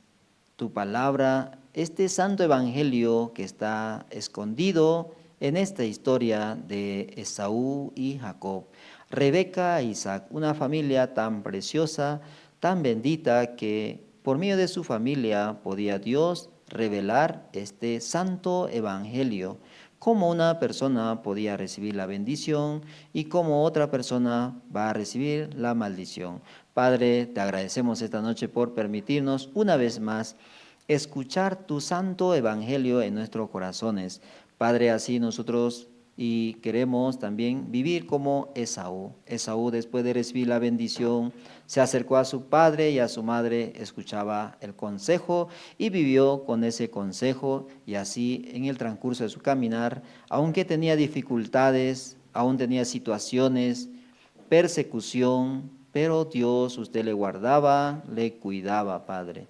[SPEAKER 4] tu palabra, este santo evangelio que está escondido en esta historia de Esaú y Jacob, Rebeca e Isaac, una familia tan preciosa, tan bendita, que por medio de su familia podía Dios revelar este santo evangelio, cómo una persona podía recibir la bendición y cómo otra persona va a recibir la maldición. Padre, te agradecemos esta noche por permitirnos una vez más escuchar tu santo evangelio en nuestros corazones. Padre, así nosotros y queremos también vivir como Esaú. Esaú, después de recibir la bendición, se acercó a su padre y a su madre, escuchaba el consejo y vivió con ese consejo, y así en el transcurso de su caminar, aunque tenía dificultades, aún tenía situaciones, persecución, pero Dios, usted le guardaba, le cuidaba, Padre.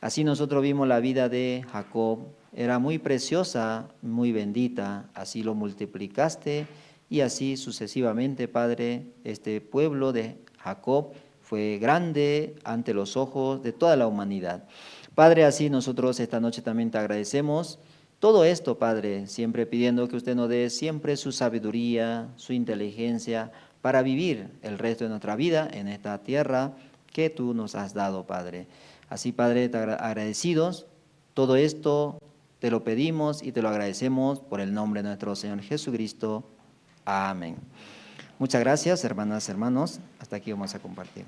[SPEAKER 4] Así nosotros vimos la vida de Jacob. Era muy preciosa, muy bendita, así lo multiplicaste y así sucesivamente, Padre. Este pueblo de Jacob fue grande ante los ojos de toda la humanidad. Padre, así nosotros esta noche también te agradecemos todo esto, Padre, siempre pidiendo que usted nos dé siempre su sabiduría, su inteligencia para vivir el resto de nuestra vida en esta tierra que tú nos has dado, Padre. Así, Padre, agradecidos, todo esto te lo pedimos y te lo agradecemos por el nombre de nuestro Señor Jesucristo. Amén. Muchas gracias, hermanas, hermanos. Hasta aquí vamos a compartir.